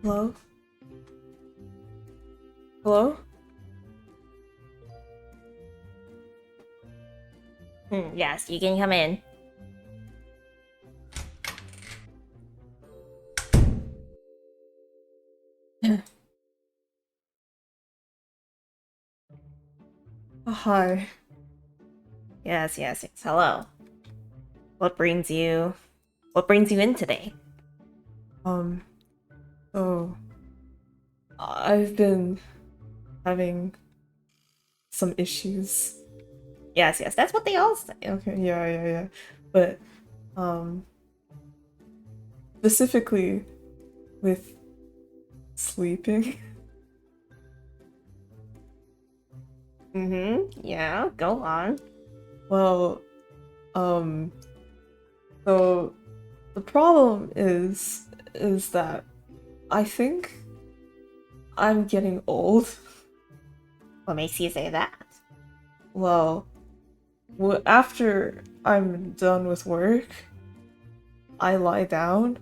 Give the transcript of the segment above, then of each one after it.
Hello? Hello? Yes, you can come in. Hi. Yes. Hello. What brings you what brings you in today? Um, so I've been having some issues. Yes, that's what they all say. Okay, yeah. But, um, specifically with sleeping. Yeah, go on. Well, um, so the problem is that I think I'm getting old. What makes you say that? Well, after I'm done with work, I lie down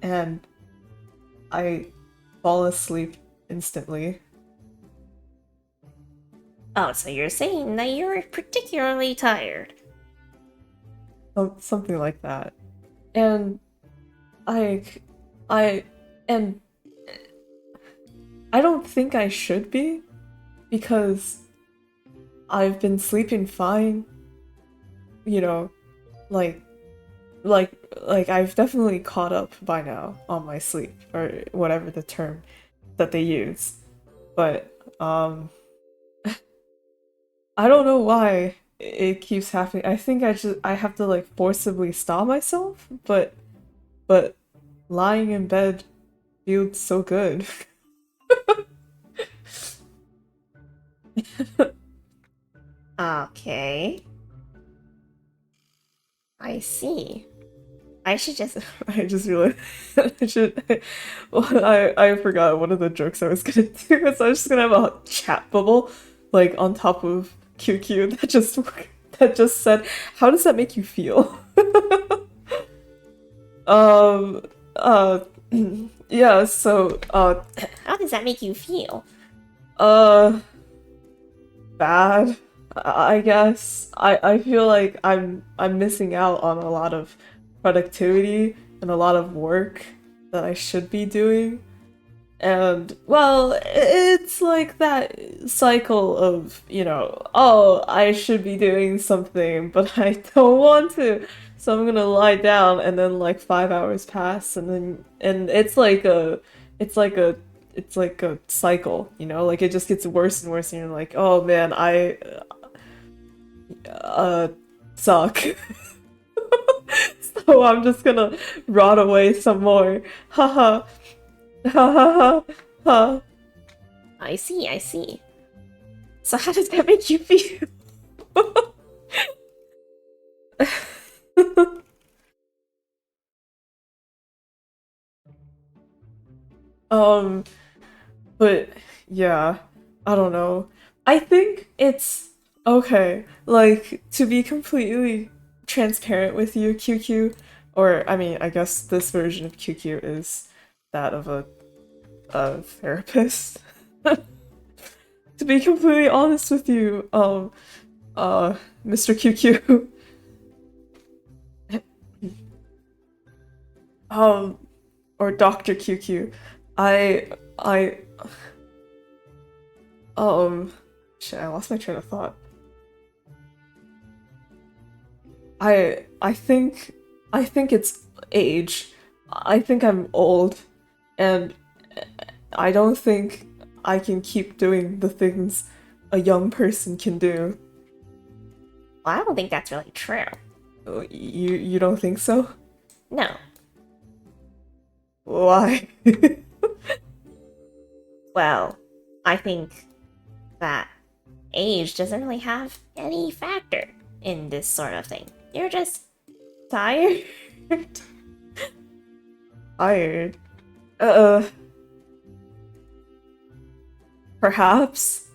and I fall asleep instantly. Oh, so you're saying that you're particularly tired. Something like that. And I, I, and I don't think I should be because I've been sleeping fine, you know, like, like I've definitely caught up by now on my sleep or whatever the term that they use. But, I don't know why it keeps happening. I think I have to like forcibly stop myself, but lying in bed feels so good. Okay. I see. I should just I just realized I should. Well, I forgot one of the jokes I was gonna do. So I was just gonna have a chat bubble, like on top of QQ that just said, "How does that make you feel?" um. Uh. Yeah. So. How does that make you feel? Uh. Bad. I guess I feel like I'm missing out on a lot of productivity and a lot of work that I should be doing. And well, it's like that cycle of, oh, I should be doing something, but I don't want to. So I'm gonna lie down and then like 5 hours pass and it's like a it's like a cycle, like it just gets worse and worse and you're like, oh man, I uh suck. So I'm just gonna rot away some more. Haha. Ha ha ha ha. I see. So how does that make you feel? Um, but yeah, I don't know. I think it's okay. Like, to be completely transparent with you, QQ, or I mean, I guess this version of QQ is that of a therapist. To be completely honest with you, Mr. QQ, um, or Dr. QQ, I Um, shit, I lost my train of thought. I think it's age. I think I'm old, and I don't think I can keep doing the things a young person can do. Well, I don't think that's really true. You don't think so? No. Why? Well, I think that age doesn't really have any factor in this sort of thing. You're just tired. Tired. Uh, perhaps.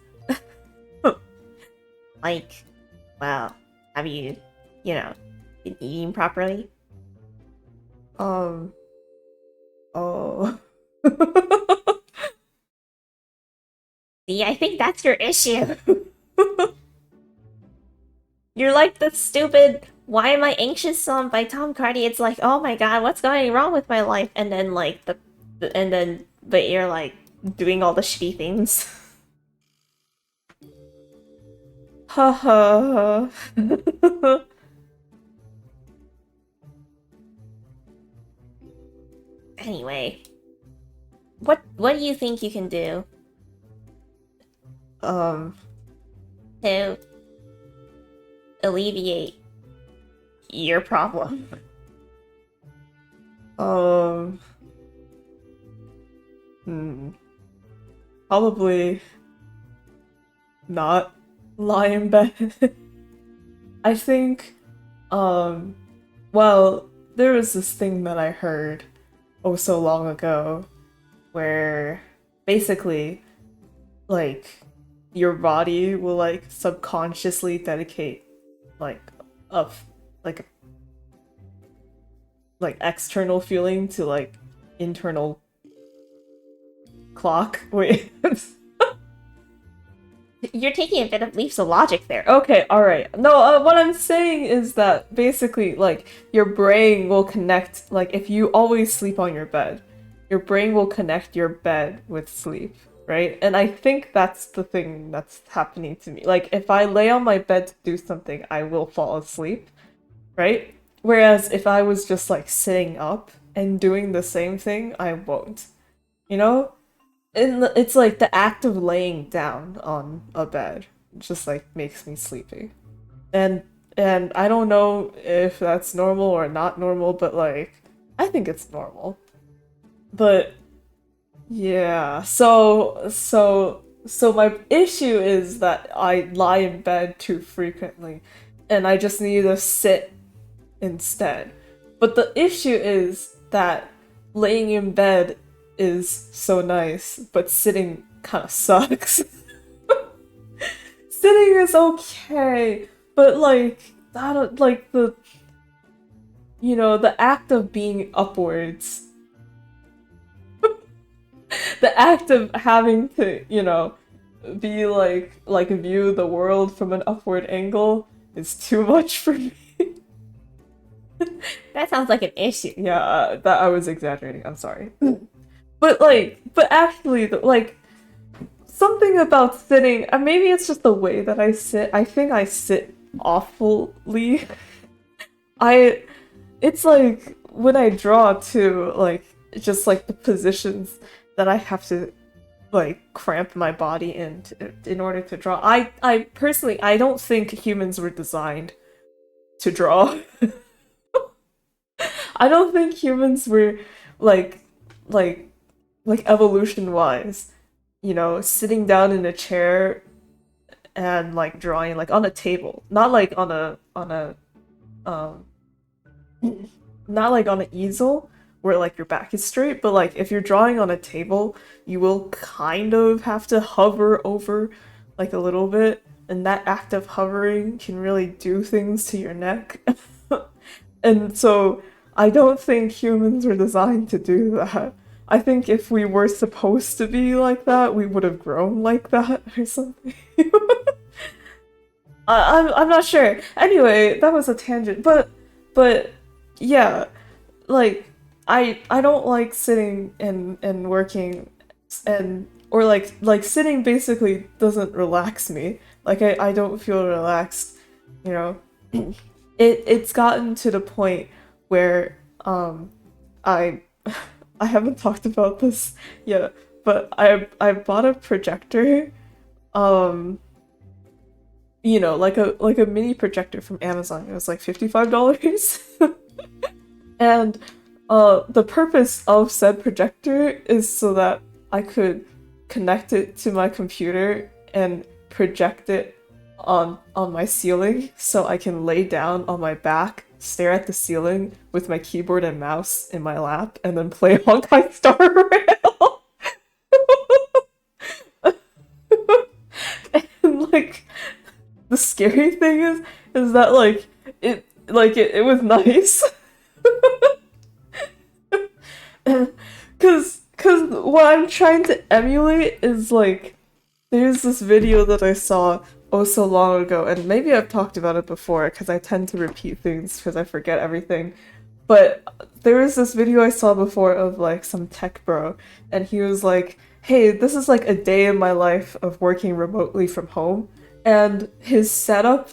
Like, well, have you, you know, been eating properly? Um, oh. See, I think that's your issue. You're like the stupid "Why am I anxious" song by Tom Cardy. It's like, oh my god, what's going wrong with my life? And then like but you're like doing all the shitty things. Haha. Anyway, what do you think you can do um, to alleviate your problem? um, hmm. Probably not lie in bed. I think, um, well, there was this thing that I heard oh so long ago where basically, like, your body will like subconsciously dedicate like of like external feeling to like internal clock. Wait. You're taking a bit of leaps of logic there. Okay, all right. No, what I'm saying is that basically, like, your brain will connect, like, if you always sleep on your bed, your brain will connect your bed with sleep, right? And I think that's the thing that's happening to me. Like, if I lay on my bed to do something, I will fall asleep, right? Whereas if I was just, like, sitting up and doing the same thing, I won't. You know? It's like the act of laying down on a bed just like makes me sleepy. And and I don't know if that's normal or not normal, but like I think it's normal. But yeah, so my issue is that I lie in bed too frequently and I just need to sit instead. But the issue is that laying in bed is so nice, but sitting kind of sucks. Sitting is okay, but like I don't like the act of being upwards, the act of having to be like view the world from an upward angle is too much for me. That sounds like an issue. Yeah, that I was exaggerating. I'm sorry. But actually, like, something about sitting, maybe it's just the way that I sit. I think I sit awfully. I, it's like when I draw too, like, just like the positions that I have to like cramp my body in order to draw. I personally, I don't think humans were designed to draw. I don't think humans were like like evolution wise, sitting down in a chair and like drawing like on a table, not like on a um not like on an easel where like your back is straight, but like if you're drawing on a table, you will kind of have to hover over like a little bit, and that act of hovering can really do things to your neck. And so I don't think humans were designed to do that. I think if we were supposed to be like that, we would have grown like that or something. I'm not sure. Anyway, that was a tangent, but yeah, like I don't like sitting and working and or like sitting basically doesn't relax me. Like I don't feel relaxed, you know. It's gotten to the point where I I haven't talked about this yet, but I bought a projector, um like a mini projector from Amazon. It was like $55. And the purpose of said projector is so that I could connect it to my computer and project it on my ceiling so I can lay down on my back, stare at the ceiling with my keyboard and mouse in my lap, and then play Honkai Star Rail. And like the scary thing is that like it was nice. what I'm trying to emulate is like there's this video that I saw oh so long ago, and maybe I've talked about it before because I tend to repeat things because I forget everything. But there was this video I saw before of like some tech bro, and he was like, "Hey, this is like a day in my life of working remotely from home," and is his setup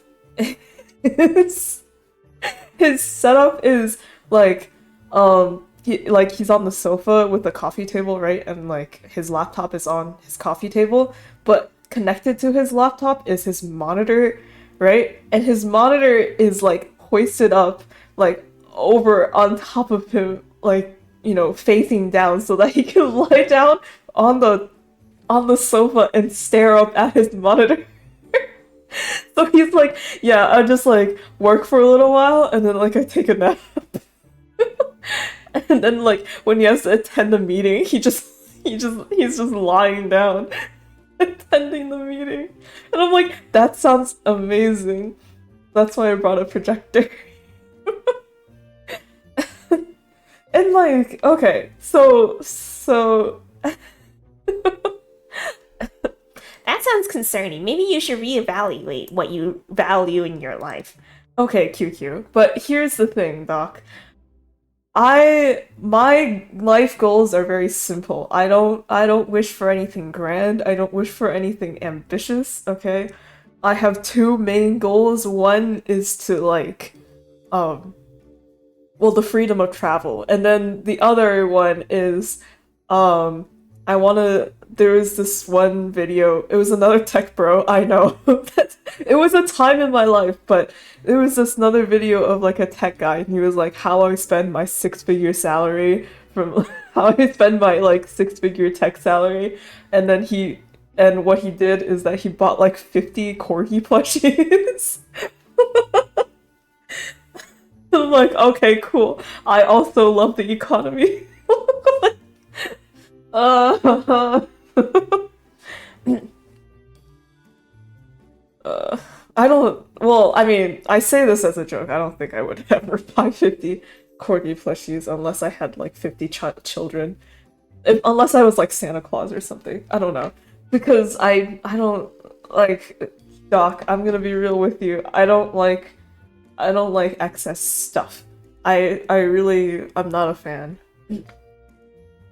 is like he's on the sofa with the coffee table, right? And like his laptop is on his coffee table, but connected to his laptop is his monitor, right? And his monitor is like hoisted up like over on top of him, like, you know, facing down so that he can lie down on the sofa and stare up at his monitor. So he's like, yeah, I just like work for a little while and then like I take a nap. And then like when he has to attend a meeting, he's just lying down attending the meeting. And I'm like, that sounds amazing. That's why I brought a projector. And like, okay, so That sounds concerning. Maybe you should reevaluate what you value in your life. okay, QQ. But here's the thing, Doc. My life goals are very simple. I don't wish for anything grand. I don't wish for anything ambitious, okay? I have two main goals. One is to like um well, the freedom of travel. And then the other one is I want to there was this one video. It was another tech bro, I know. It was a time in my life, but there was this another video of like a tech guy and he was like how I spend my six-figure salary from how I spend my like six-figure tech salary, and then and what he did is that he bought like 50 corgi plushies. I'm like, okay, cool. I also love the economy. uh, I don't. Well, I mean, I say this as a joke. I don't think I would ever buy 50 corgi plushies unless I had like 50 children. Unless I was like Santa Claus or something. I don't know. Because I don't like Doc, I'm gonna be real with you. I don't like excess stuff. I'm not a fan.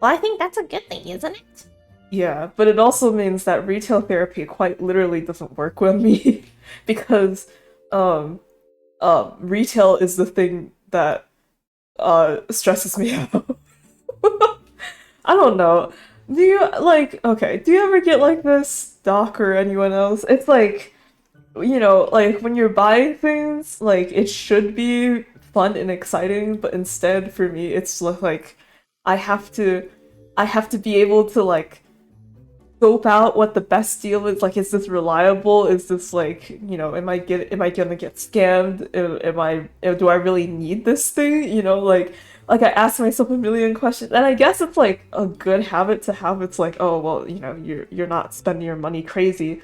Well, I think that's a good thing, isn't it? Yeah, but it also means that retail therapy quite literally doesn't work with me because um retail is the thing that stresses me out. I don't know. Do you like okay, do you ever get like this, Doc or anyone else? It's like, you know, like when you're buying things, like it should be fun and exciting, but instead for me it's like I have to I have to be able to like scope out what the best deal is. Like, is this reliable? Is this like, you know, am I gonna get scammed? Do I really need this thing? You know, like I ask myself a million questions, and I guess it's like a good habit to have. It's like, oh well, you know, you're not spending your money crazily.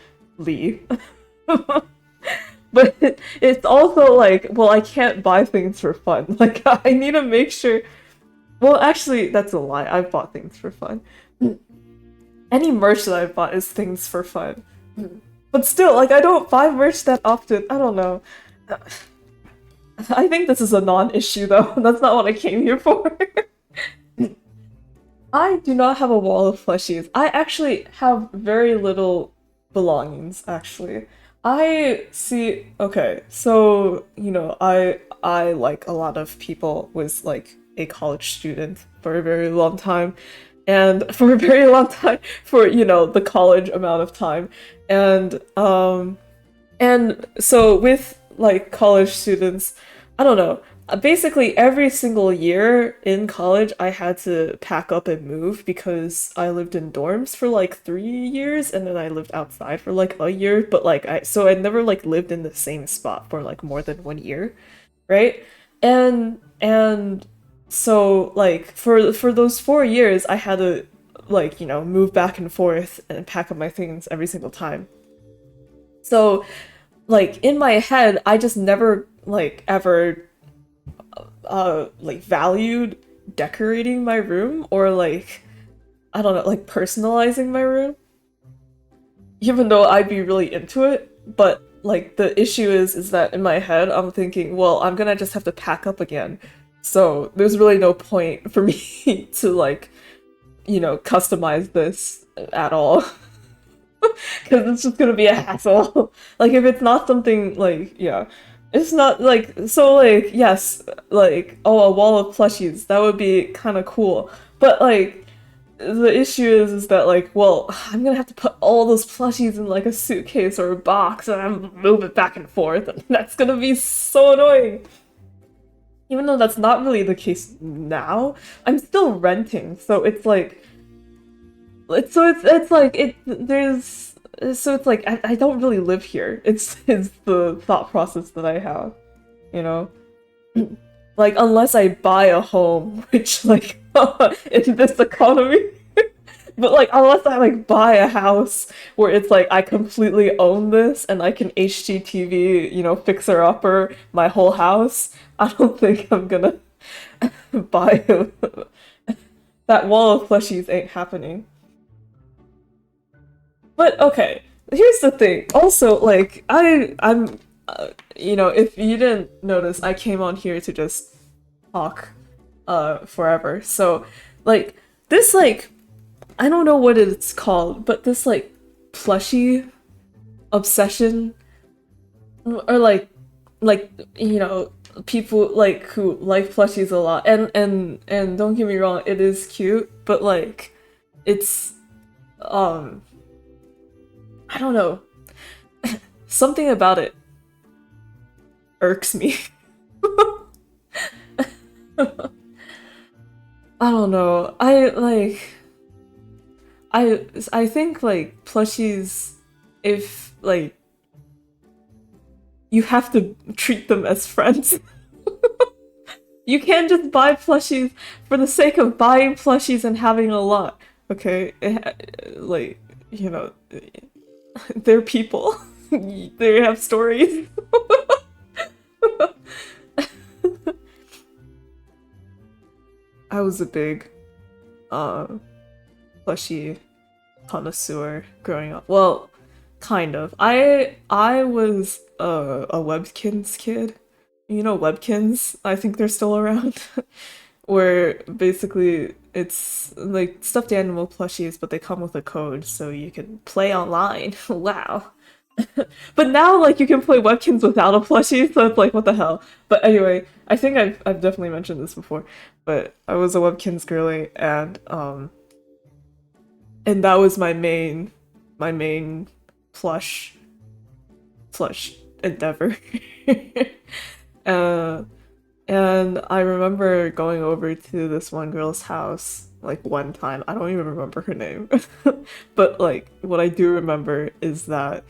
But it's also like, well, I can't buy things for fun. Like, I need to make sure. Well, actually, that's a lie. I've bought things for fun. Any merch that I've bought is things for fun. But still, like, I don't buy merch that often. I don't know. I think this is a non-issue, though. That's not what I came here for. I do not have a wall of plushies. I actually have very little belongings, actually. I see. Okay, so you know, I like a lot of people was like a college student for a very long time, and for a very long time for you know the college amount of time, and so with like college students, I don't know. Basically, every single year in college, I had to pack up and move because I lived in dorms for like 3 years, and then I lived outside for like a year. But like I never like lived in the same spot for like more than 1 year, right? And so like for those 4 years, I had to like you know move back and forth and pack up my things every single time. So like in my head, I just never like ever like valued decorating my room or like I don't know, like personalizing my room, even though I'd be really into it. But like the issue is that in my head I'm thinking, well, I'm gonna just have to pack up again. So there's really no point for me to like, customize this at all. Because it's just gonna be a hassle. Like if it's not something like, yeah. It's not like, so like, yes, like, oh, a wall of plushies, that would be kind of cool. But like, the issue is that like, well, I'm gonna have to put all those plushies in like a suitcase or a box and I'm move it back and forth, and that's gonna be so annoying. Even though that's not really the case now, I'm still renting, so it's like, it's like it there's so it's like I don't really live here. It's the thought process that I have, you know? Like unless I buy a home, which like in this economy. But like unless I like buy a house where it's like I completely own this and I can HGTV, fixer upper my whole house, I don't think I'm gonna buy that wall of plushies ain't happening. But okay, here's the thing. Also, like I'm if you didn't notice, I came on here to just talk forever. So, like this like I don't know what it's called, but this like plushie obsession or like people like who like plushies a lot. And don't get me wrong, it is cute, but like it's um I don't know. Something about it irks me. I don't know. I think like plushies, if like you have to treat them as friends. You can't just buy plushies for the sake of buying plushies and having a lot. Okay? Like, they're people. They have stories. I was a big plushie connoisseur growing up. Well, kind of. I was a Webkins kid. You know Webkins? I think they're still around. Where basically it's like stuffed animal plushies, but they come with a code so you can play online. Wow. But now like you can play Webkins without a plushie, so it's like what the hell. But anyway, I think I've definitely mentioned this before, but I was a Webkins girly, and that was my main plush endeavor. uh and I remember going over to this one girl's house like one time. I don't even remember her name. But like what I do remember is that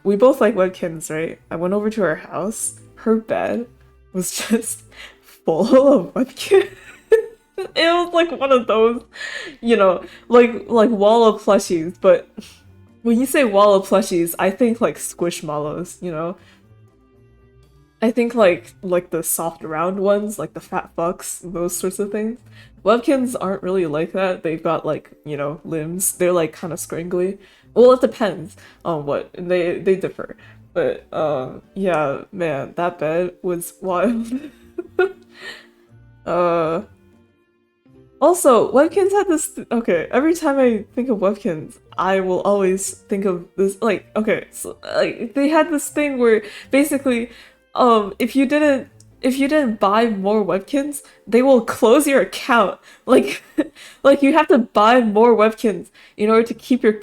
we both like Webkins, right? I went over to her house. Her bed was just full of Webkins. It was like one of those, like wall of plushies, but when you say wall of plushies, I think like Squishmallows. I think like the soft round ones, like the fat fucks, those sorts of things. Webkins aren't really like that. They've got like, limbs. They're like kind of scringly. Well, it depends on what. They differ. But yeah, man, that bed was wild. uh Also, Webkins had this. Okay, every time I think of Webkins, I will always think of this. Like, okay, so like they had this thing where basically, if you didn't buy more Webkins, they will close your account. Like, like you have to buy more Webkins in order to keep your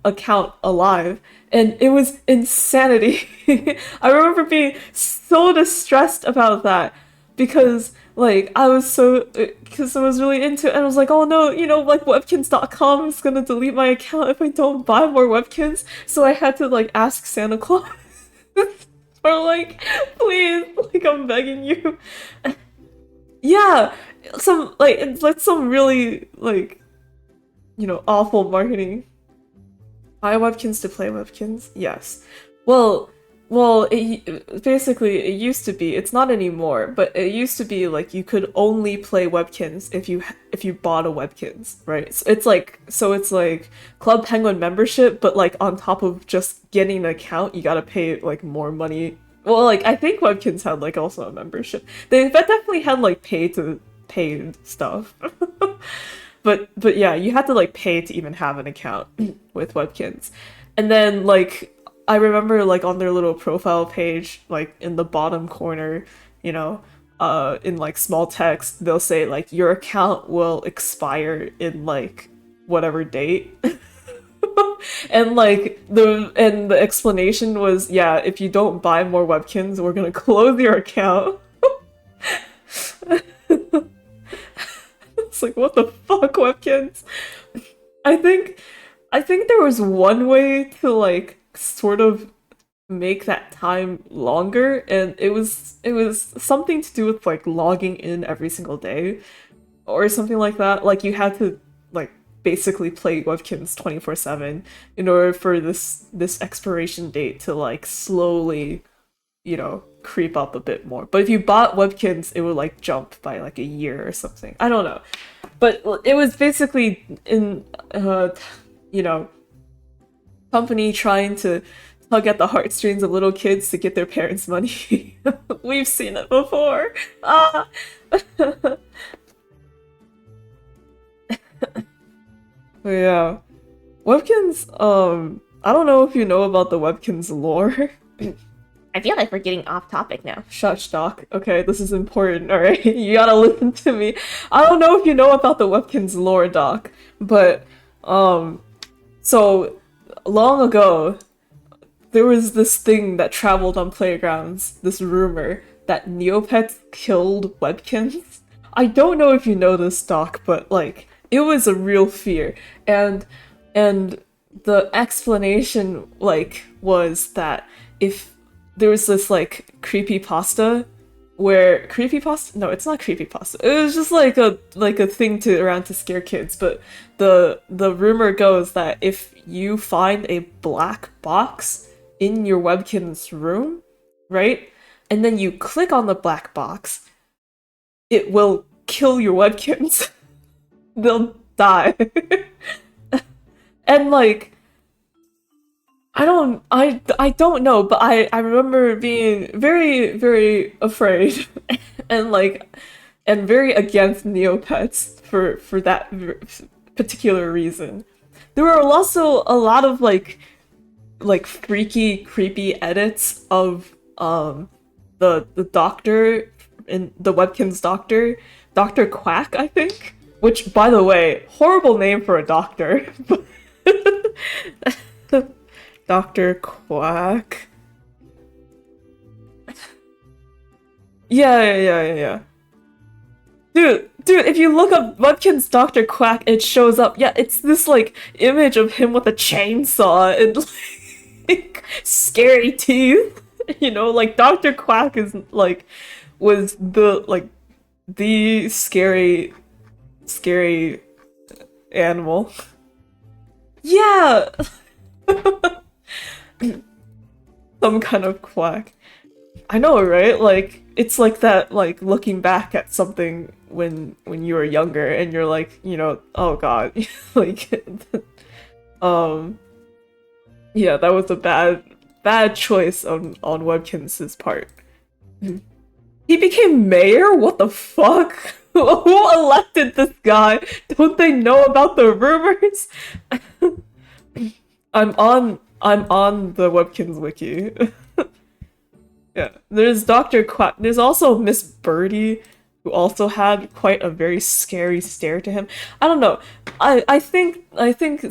account alive, and it was insanity. I remember being so distressed about that because like I was so because I was really into it and I was like, oh no, like Webkins.com is gonna delete my account if I don't buy more Webkins. So I had to like ask Santa Claus or like, please, like I'm begging you. Yeah, some like it's like some really like awful marketing. Buy Webkins to play Webkins? Yes. Well, Well, basically it used to be. It's not anymore, but it used to be like you could only play Webkins if you bought a Webkins, right? So it's like Club Penguin membership, but like on top of just getting an account, you gotta pay like more money. Well, like I think Webkins had like also a membership. They definitely had like pay stuff. But yeah, you had to like pay to even have an account with Webkins. And then like I remember like on their little profile page, like in the bottom corner, you know, in like small text, they'll say like your account will expire in like whatever date. And the explanation was, yeah, if you don't buy more Webkins, we're gonna close your account. It's like what the fuck, Webkins? I think I think there was one way to like sort of make that time longer, and it was something to do with like logging in every single day or something like that. Like you had to like basically play Webkins 24/7 in order for this expiration date to like slowly, creep up a bit more. But if you bought Webkins, it would like jump by like a year or something. I don't know. But it was basically in you know, company trying to tug at the heartstrings of little kids to get their parents' money. We've seen it before. Ah. But yeah. Webkins, I don't know if you know about the Webkins lore. I feel like we're getting off topic now. Shush, Doc. Okay, this is important, alright? You gotta listen to me. I don't know if you know about the Webkins lore, Doc, but, so long ago, there was this thing that traveled on playgrounds, this rumor that Neopets killed Webkins. I don't know if you know this, Doc, but like it was a real fear. And the explanation like was that if there was this like creepy pasta where creepypasta, no, it's not creepypasta, it was just like a thing to around to scare kids, but the rumor goes that if you find a black box in your Webkin's room, right, and then you click on the black box, it will kill your Webkins. They'll die. And like I don't know, but I remember being very, very afraid and like and very against Neopets for that particular reason. There were also a lot of like freaky, creepy edits of the doctor in the Webkins doctor, Dr. Quack, I think. Which, by the way, horrible name for a doctor. Dr. Quack. Yeah. Dude, if you look up Mudkin's Dr. Quack, it shows up. Yeah, it's this like image of him with a chainsaw and like scary teeth. You know, like Dr. Quack is like was the scary animal. Yeah. Some kind of quack. I know, right? Like it's like that, like looking back at something when you were younger and you're like, oh god. Like um yeah, that was a bad choice on Webkins' part. He became mayor? What the fuck? Who elected this guy? Don't they know about the rumors? I'm on the Webkins wiki. Yeah, there's Dr. Quack. There's also Miss Birdie, who also had quite a very scary stare to him. I don't know. I think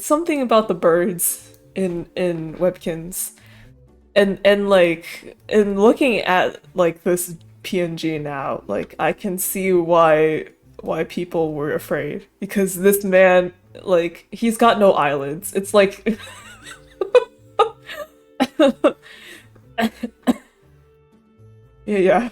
something about the birds in Webkins, and like in looking at like this PNG now, like I can see why people were afraid, because this man, like, he's got no eyelids. It's like yeah.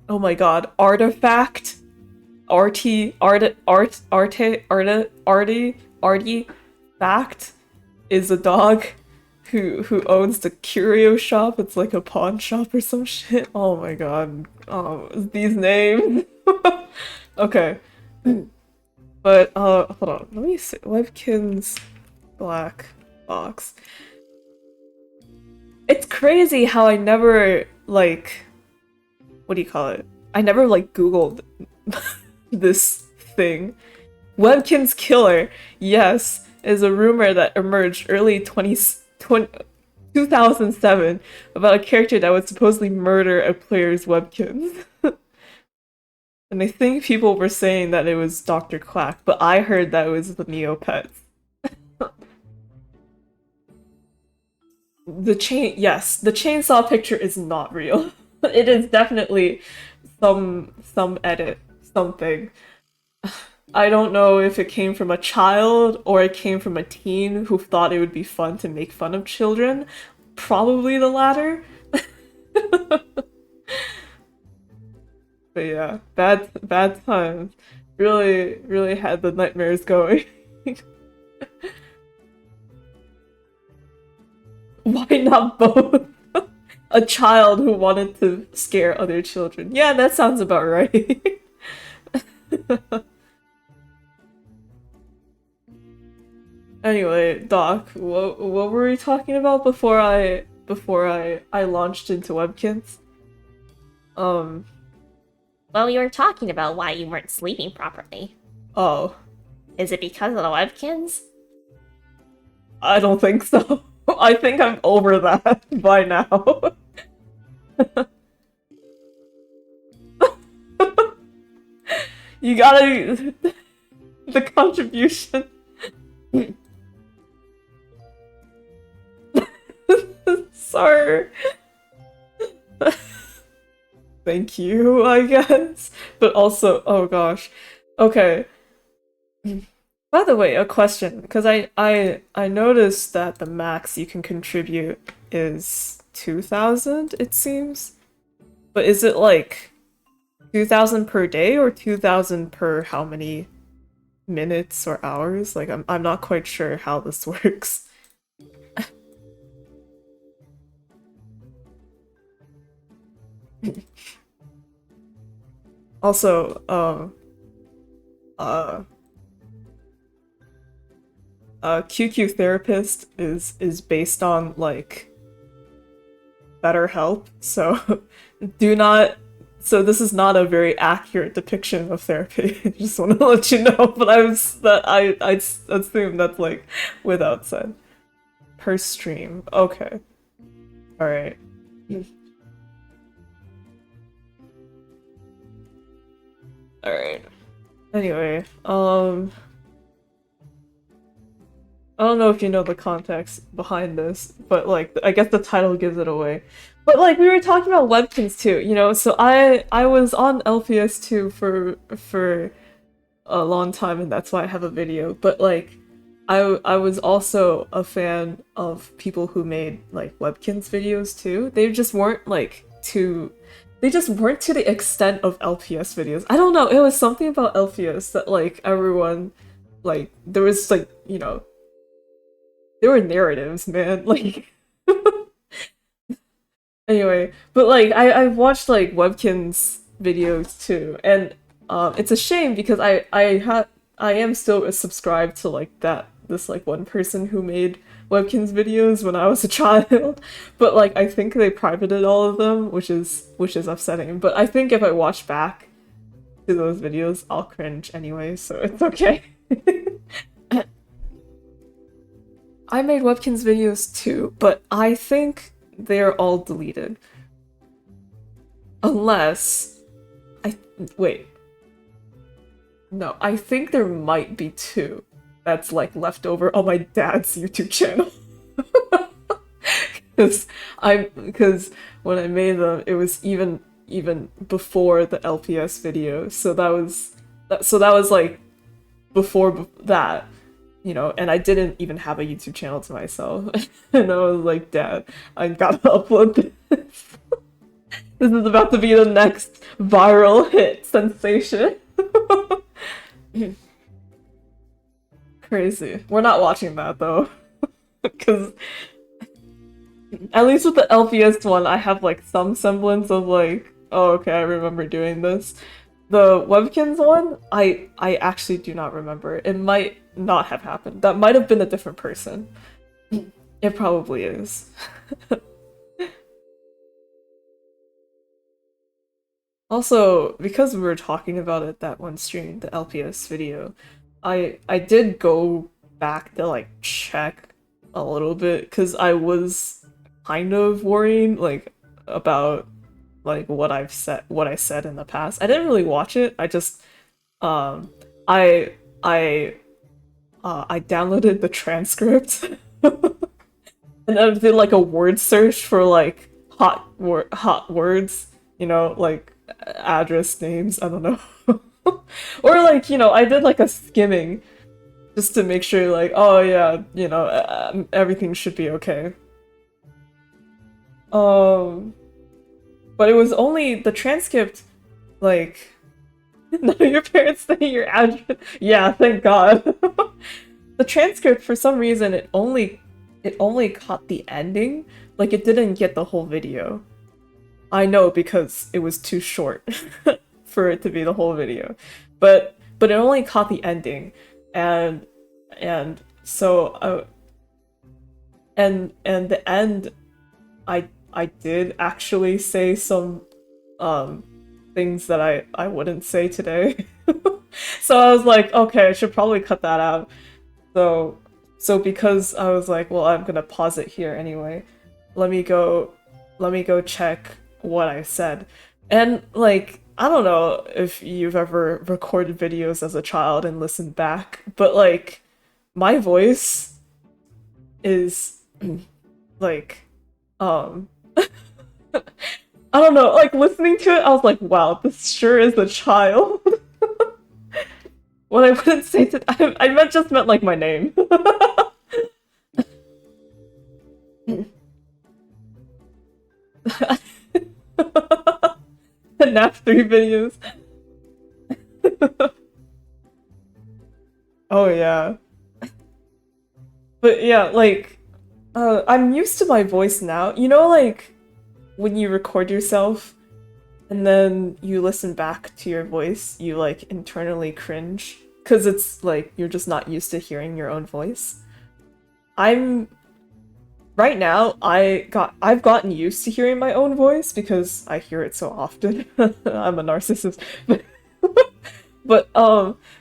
Oh my god, artifact. Artie Fact is a dog who owns the curio shop. It's like a pawn shop or some shit. Oh my god. Oh, these names. Okay. But hold on. Let me see. Webkinz Black Box. It's crazy how I never like what do you call it? I never like Googled this thing. Webkinz Killer, yes, is a rumor that emerged early 2007 about a character that would supposedly murder a player's Webkinz. And I think people were saying that it was Dr. Quack, but I heard that it was the Neopets. The chainsaw picture is not real. It is definitely some edit, something. I don't know if it came from a child or it came from a teen who thought it would be fun to make fun of children. Probably the latter. But yeah, bad times. Really had the nightmares going. Why not both? A child who wanted to scare other children. Yeah, that sounds about right. Anyway, Doc, what were we talking about before I launched into Webkinz? Well, we were talking about why you weren't sleeping properly. Oh, Is it because of the Webkinz? I don't think so. I think I'm over that by now. You gotta the contribution. Sorry. Thank you, I guess. But also, oh gosh. Okay. By the way, a question, because I noticed that the max you can contribute is 2,000, it seems. But is it like 2,000 per day or 2,000 per how many minutes or hours? Like I'm not quite sure how this works. Also, QQ Therapist is based on like BetterHelp, so do not. So this is not a very accurate depiction of therapy. I just want to let you know. But I assume that's like without said per stream. Okay, all right. All right. Anyway, I don't know if you know the context behind this, but like I guess the title gives it away. But like we were talking about Webkinz too, you know. So I was on LPS2 for a long time, and that's why I have a video. But like I was also a fan of people who made like Webkinz videos too. They just weren't like they just weren't to the extent of LPS videos. I don't know, it was something about LPS that like everyone like there was like, you know, there were narratives, man. Like anyway, but like I've watched like Webkinz videos too, and it's a shame because I am still subscribed to like this like one person who made Webkinz videos when I was a child, but like I think they privated all of them, which is upsetting. But I think if I watch back to those videos, I'll cringe anyway, so it's okay. I made Webkinz videos too, but I think they're all deleted. Unless wait. No, I think there might be two that's like left over on my dad's YouTube channel. Because when I made them, it was even before the LPS video, so that was like before that, you know, and I didn't even have a YouTube channel to myself. And I was like, Dad, I gotta upload this. This is about to be the next viral hit sensation. Crazy. We're not watching that though. Because at least with the LPS one, I have like some semblance of like, oh okay, I remember doing this. The Webkins one, I actually do not remember. It might not have happened. That might have been a different person. It probably is. Also, because we were talking about it that one stream, the LPS video, I did go back to like check a little bit because I was kind of worrying like about like what I said in the past. I didn't really watch it. I just um I I I downloaded the transcript and I did like a word search for like hot words, you know, like address names, I don't know. Or like, you know, I did like a skimming just to make sure like, oh yeah, you know, everything should be okay. Um but it was only the transcript like none of your parents say your address. Yeah, thank God. The transcript for some reason it only caught the ending, like it didn't get the whole video. I know because it was too short for it to be the whole video. But it only caught the ending. And so and the end I did actually say some things that I wouldn't say today. So I was like, okay, I should probably cut that out. So because I was like, well, I'm gonna pause it here anyway. Let me go check what I said. And like, I don't know if you've ever recorded videos as a child and listened back, but like my voice is like I don't know, like listening to it, I was like, wow, this sure is a child. What I wouldn't say to I just meant like my name. Nap 3 videos. Oh yeah. But yeah, like I'm used to my voice now. You know, like when you record yourself and then you listen back to your voice, you like internally cringe because it's like you're just not used to hearing your own voice. I'm right now I've gotten used to hearing my own voice because I hear it so often. I'm a narcissist. But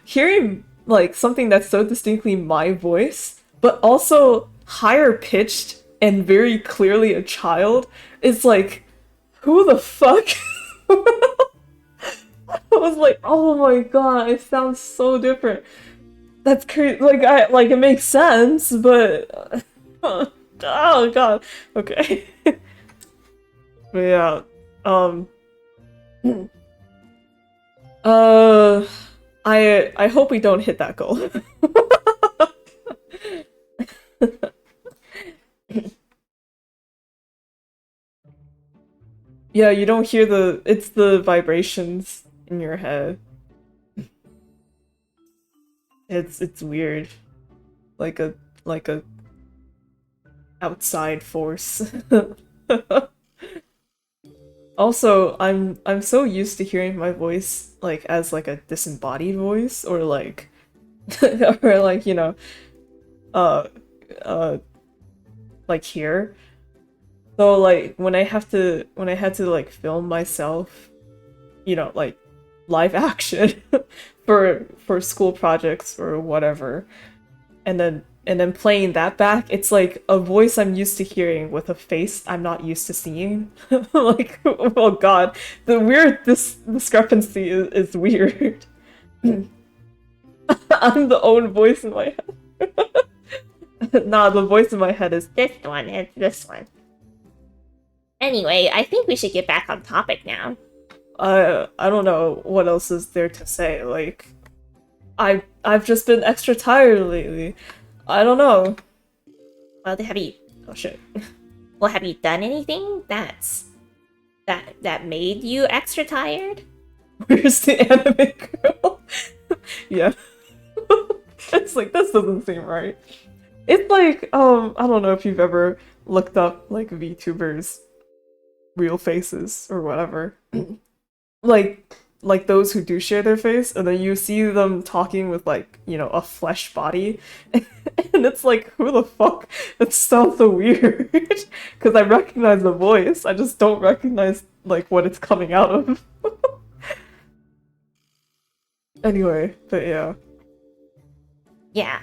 hearing like something that's so distinctly my voice, but also higher pitched and very clearly a child is like, who the fuck? I was like, oh my god, it sounds so different. That's crazy. Like it makes sense, but oh god. Okay. But yeah. Uh I hope we don't hit that goal. Yeah, you don't hear it's the vibrations in your head. It's weird. Like a outside force. Also, I'm so used to hearing my voice like as like a disembodied voice or like or like, you know, uh uh like here. So like when I had to like film myself, you know, like live action for school projects or whatever, and then playing that back, it's like a voice I'm used to hearing with a face I'm not used to seeing. Like, oh god, this discrepancy is weird. I'm the own voice in my head. Nah, the voice in my head is This one, it's this one. Anyway, I think we should get back on topic now. I don't know what else is there to say. Like, I've just been extra tired lately. I don't know. Well, have you Oh shit. well have you done anything that made you extra tired? Where's the anime girl? Yeah. It's like, this doesn't seem right. It's like, I don't know if you've ever looked up like VTubers real faces or whatever. like like those who do share their face, and then you see them talking with like, you know, a flesh body. And it's like, who the fuck? It sounds so weird. Because I recognize the voice, I just don't recognize like what it's coming out of. Anyway, but yeah. Yeah.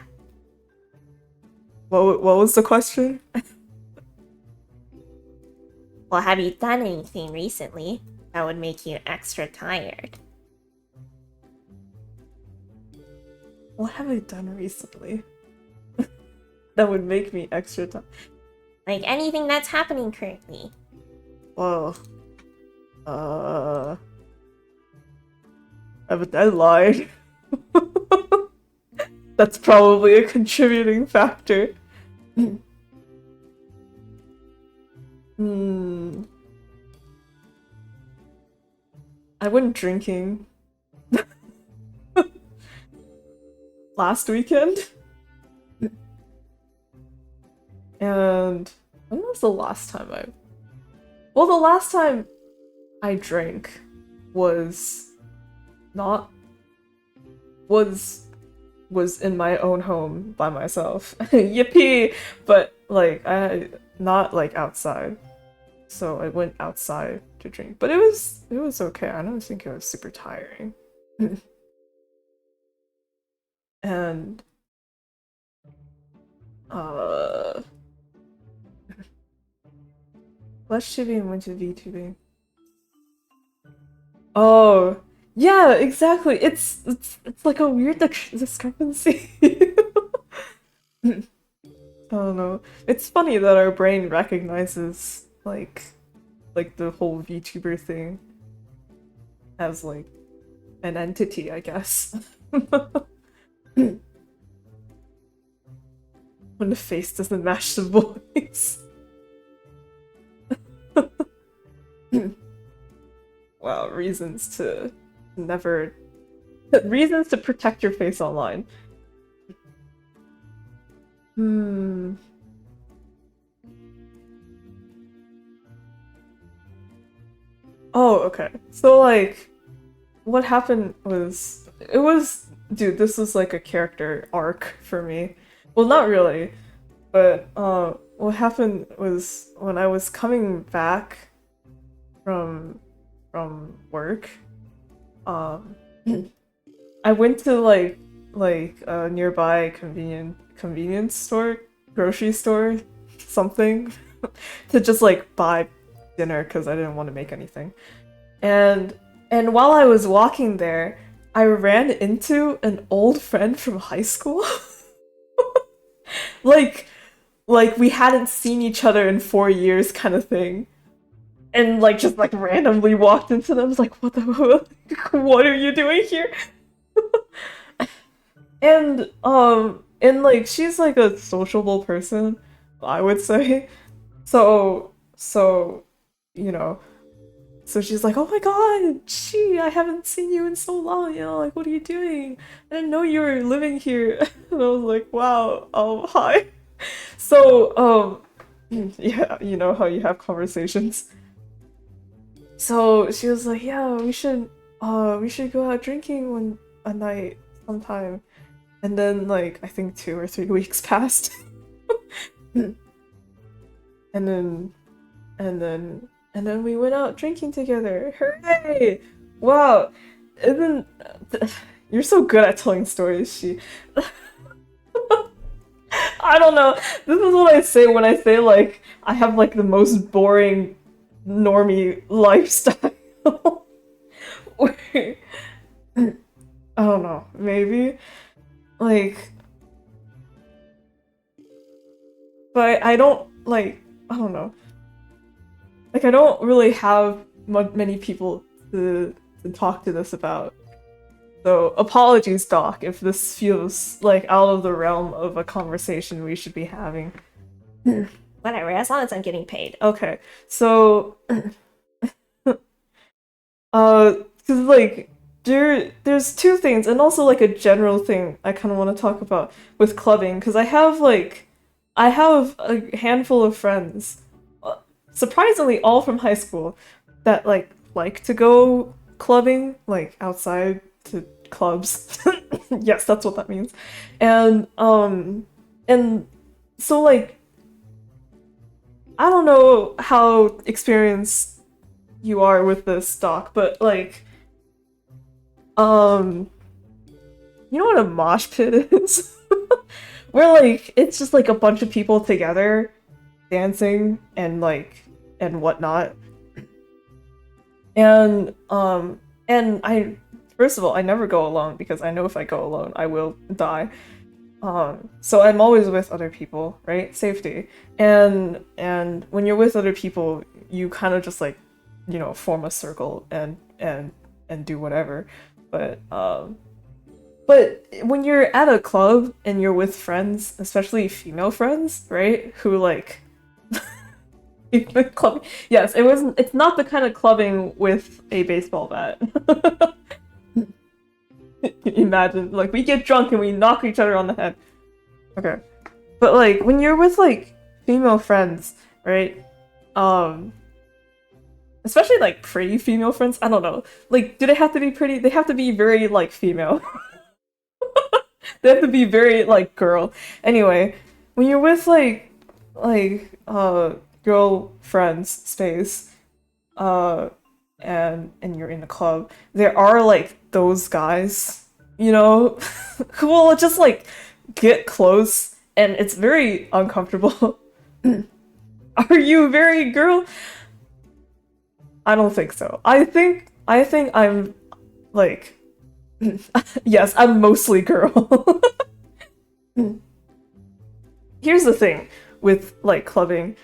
What was the question? Well, have you done anything recently that would make you extra tired? What have I done recently that would make me extra tired? Like anything that's happening currently. Well, I have a deadline. That's probably a contributing factor. I went drinking last weekend. And when was the last time I... Well, the last time I drank was not... was in my own home by myself. Yippee! But like, not like outside. So I went outside to drink. But it was okay. I don't think it was super tiring. And less tubing went to VTubing. Oh, yeah, exactly. It's like a weird discrepancy. I don't know. It's funny that our brain recognizes like the whole VTuber thing as like an entity, I guess. When the face doesn't match the voice. Wow, reasons to protect your face online. Oh, okay. So like what happened was dude, this was like a character arc for me. Well, not really, but what happened was when I was coming back from work, I went to like a nearby convenience store, grocery store, something, to just like buy dinner because I didn't want to make anything. And while I was walking there, I ran into an old friend from high school. like we hadn't seen each other in 4 years kind of thing. And like just like randomly walked into them. I was like, what the what are you doing here? And like she's like a sociable person, I would say. So you know, so she's like, oh my god, gee, I haven't seen you in so long, you know, like what are you doing? I didn't know you were living here. And I was like, wow, hi. So yeah, you know how you have conversations. So she was like, yeah, we should go out drinking a night sometime. And then like I think 2 or 3 weeks passed. and then we went out drinking together. Hooray! Wow. And then you're so good at telling stories, she. I don't know. This is what I say when I say like I have like the most boring normie lifestyle. Wait. I don't know. Maybe like, but I don't like. I don't know. Like I don't really have many people to talk to this about. So apologies, Doc, if this feels like out of the realm of a conversation we should be having. Whatever, as long as I'm getting paid. Okay, so, cause like there's two things, and also like a general thing I kind of want to talk about with clubbing, because I have a handful of friends, surprisingly all from high school, that like to go clubbing, like outside to clubs. Yes, that's what that means. And so like I don't know how experienced you are with this, Doc, but like um you know what a mosh pit is? Where like it's just like a bunch of people together dancing and whatnot. And I first of all, I never go alone because I know if I go alone, I will die. So I'm always with other people, right? Safety. And when you're with other people, you kind of just like, you know, form a circle and do whatever. But when you're at a club and you're with friends, especially female friends, right? Who like clubbing. Yes, it's not the kind of clubbing with a baseball bat. Imagine, like, we get drunk and we knock each other on the head. Okay. But like when you're with like female friends, right? Especially like pretty female friends, I don't know. Like, do they have to be pretty? They have to be very like female. They have to be very like girl. Anyway, when you're with girl friends space, uh and you're in the club, there are like those guys, you know, who will just like get close and it's very uncomfortable. Are you very girl? I don't think so. I think I'm like yes, I'm mostly girl. Here's the thing with like clubbing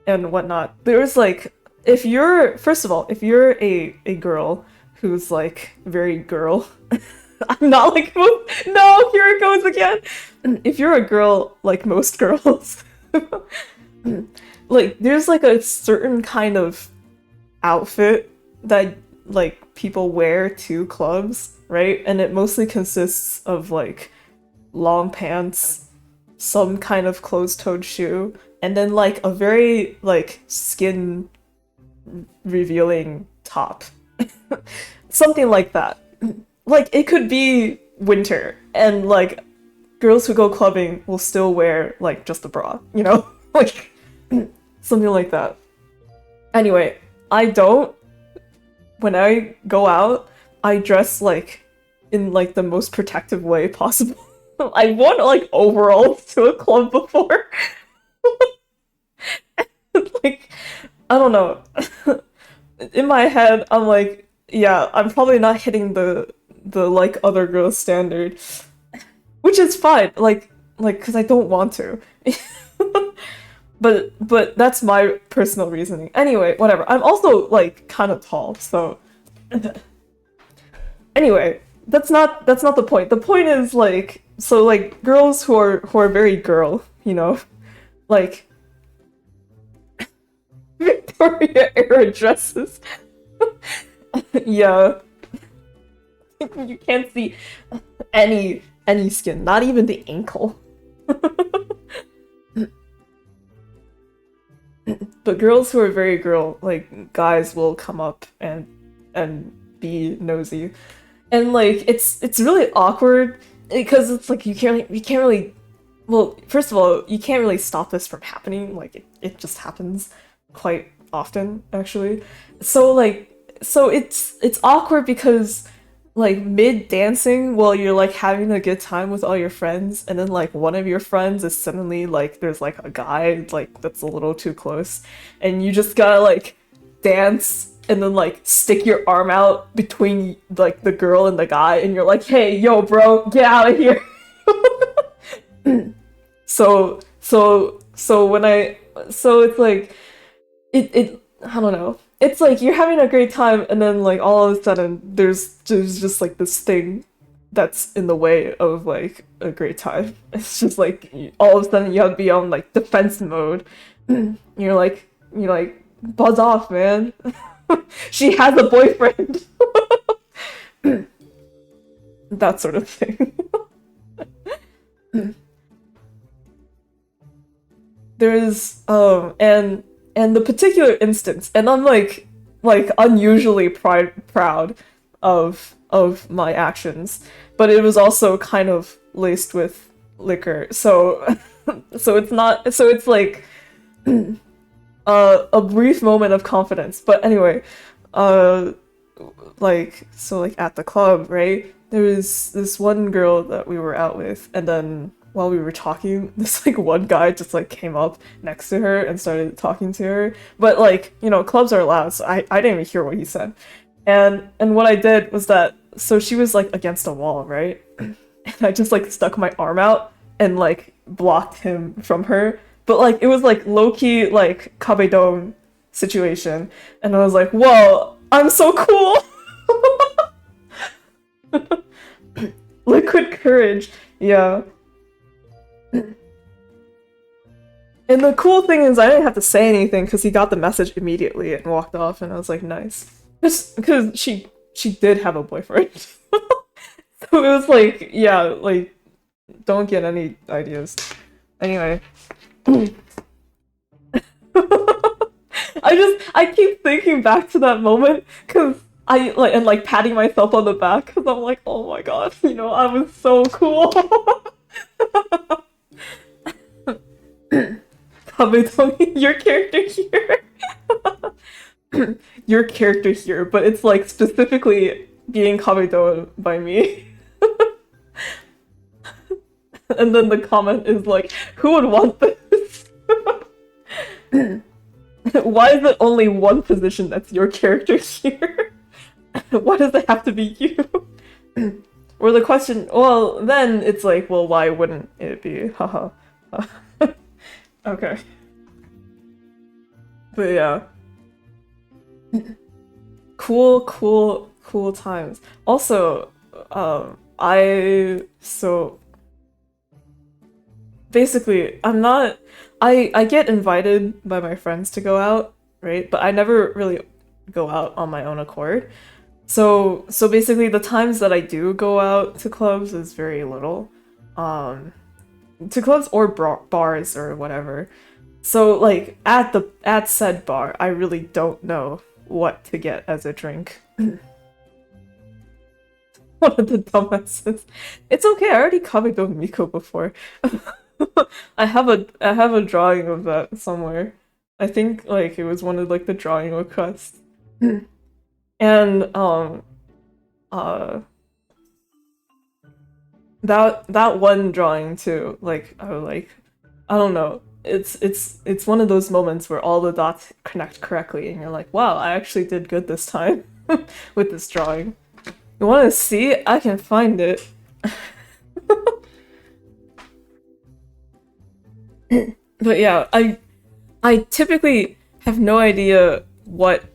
and whatnot. There's like if you're first of all, if you're a girl who's like very girl, I'm not like no, here it goes again. If you're a girl like most girls, like there's like a certain kind of outfit that like people wear to clubs, right? And it mostly consists of like long pants, some kind of closed-toed shoe, and then like a very like skin revealing top. Something like that. Like it could be winter and like girls who go clubbing will still wear like just a bra, you know? Like something like that. Anyway, I don't. When I go out, I dress like in like the most protective way possible. I wore like overalls to a club before. Like, I don't know. In my head, I'm like, yeah, I'm probably not hitting the like other girls standard, which is fine. Like because I don't want to. But that's my personal reasoning. Anyway, whatever. I'm also like kind of tall, so anyway, that's not the point. The point is like so like girls who are very girl, you know, like Victoria era dresses. Yeah. You can't see any skin, not even the ankle. But girls who are very girl, like guys will come up and be nosy. And like it's really awkward because it's like you can't really well, first of all, you can't really stop this from happening. Like it just happens quite often actually. So it's awkward because like mid dancing while you're like having a good time with all your friends and then like one of your friends is suddenly like there's like a guy like that's a little too close and you just gotta like dance and then like stick your arm out between like the girl and the guy and you're like, hey yo bro, get out of here. So when so it's like it I don't know. It's like you're having a great time and then like all of a sudden there's just like this thing that's in the way of like a great time. It's just like all of a sudden you have to be on like defense mode. You're like buzz off, man. She has a boyfriend. that sort of thing. There's and the particular instance, and I'm like unusually proud of my actions, but it was also kind of laced with liquor. So so it's not, so it's like a brief moment of confidence. But anyway, uh like at the club, right? There was this one girl that we were out with, and then while we were talking, this like one guy just like came up next to her and started talking to her. But like, you know, clubs are loud, so I didn't even hear what he said. And what I did was that, so she was like against a wall, right? And I just like stuck my arm out and like blocked him from her. But like it was like low key like kabedon situation, and I was like, "Whoa, I'm so cool!" Liquid courage, yeah. And the cool thing is, I didn't have to say anything because he got the message immediately and walked off, and I was like, "Nice," because she did have a boyfriend, so it was like, yeah, like don't get any ideas. Anyway. I keep thinking back to that moment because I like, and like patting myself on the back because I'm like, oh my god, you know, I was so cool. Kabutomi, your character here. Your character here, but it's like specifically being Kabuto by me. And then the comment is like, who would want this? Why is it only one position that's your character here? Why does it have to be you? Or the question, well, then it's like, well, why wouldn't it be? Haha. Okay. But yeah. Cool times. Also, so basically, I'm not. I get invited by my friends to go out, right? But I never really go out on my own accord. So basically, the times that I do go out to clubs is very little, um, to clubs or bars or whatever. So like at said bar, I really don't know what to get as a drink. One of the dumbasses. It's okay. I already covered Miko before. I have a drawing of that somewhere. I think like it was one of like the drawing requests. And uh that one drawing too, like I don't know. It's one of those moments where all the dots connect correctly and you're like, wow, I actually did good this time with this drawing. You want to see? I can find it. But yeah, I typically have no idea what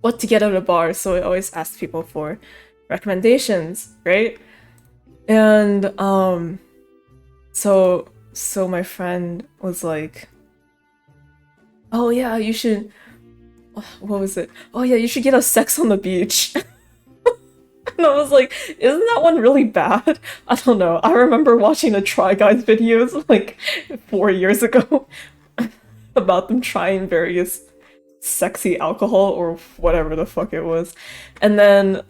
to get at a bar, so I always ask people for recommendations, right? And so my friend was like, "Oh yeah, you should." What was it? Oh yeah, you should get a Sex on the Beach. And I was like, isn't that one really bad? I don't know. I remember watching a Try Guys videos like 4 years ago about them trying various sexy alcohol or whatever the fuck it was. And then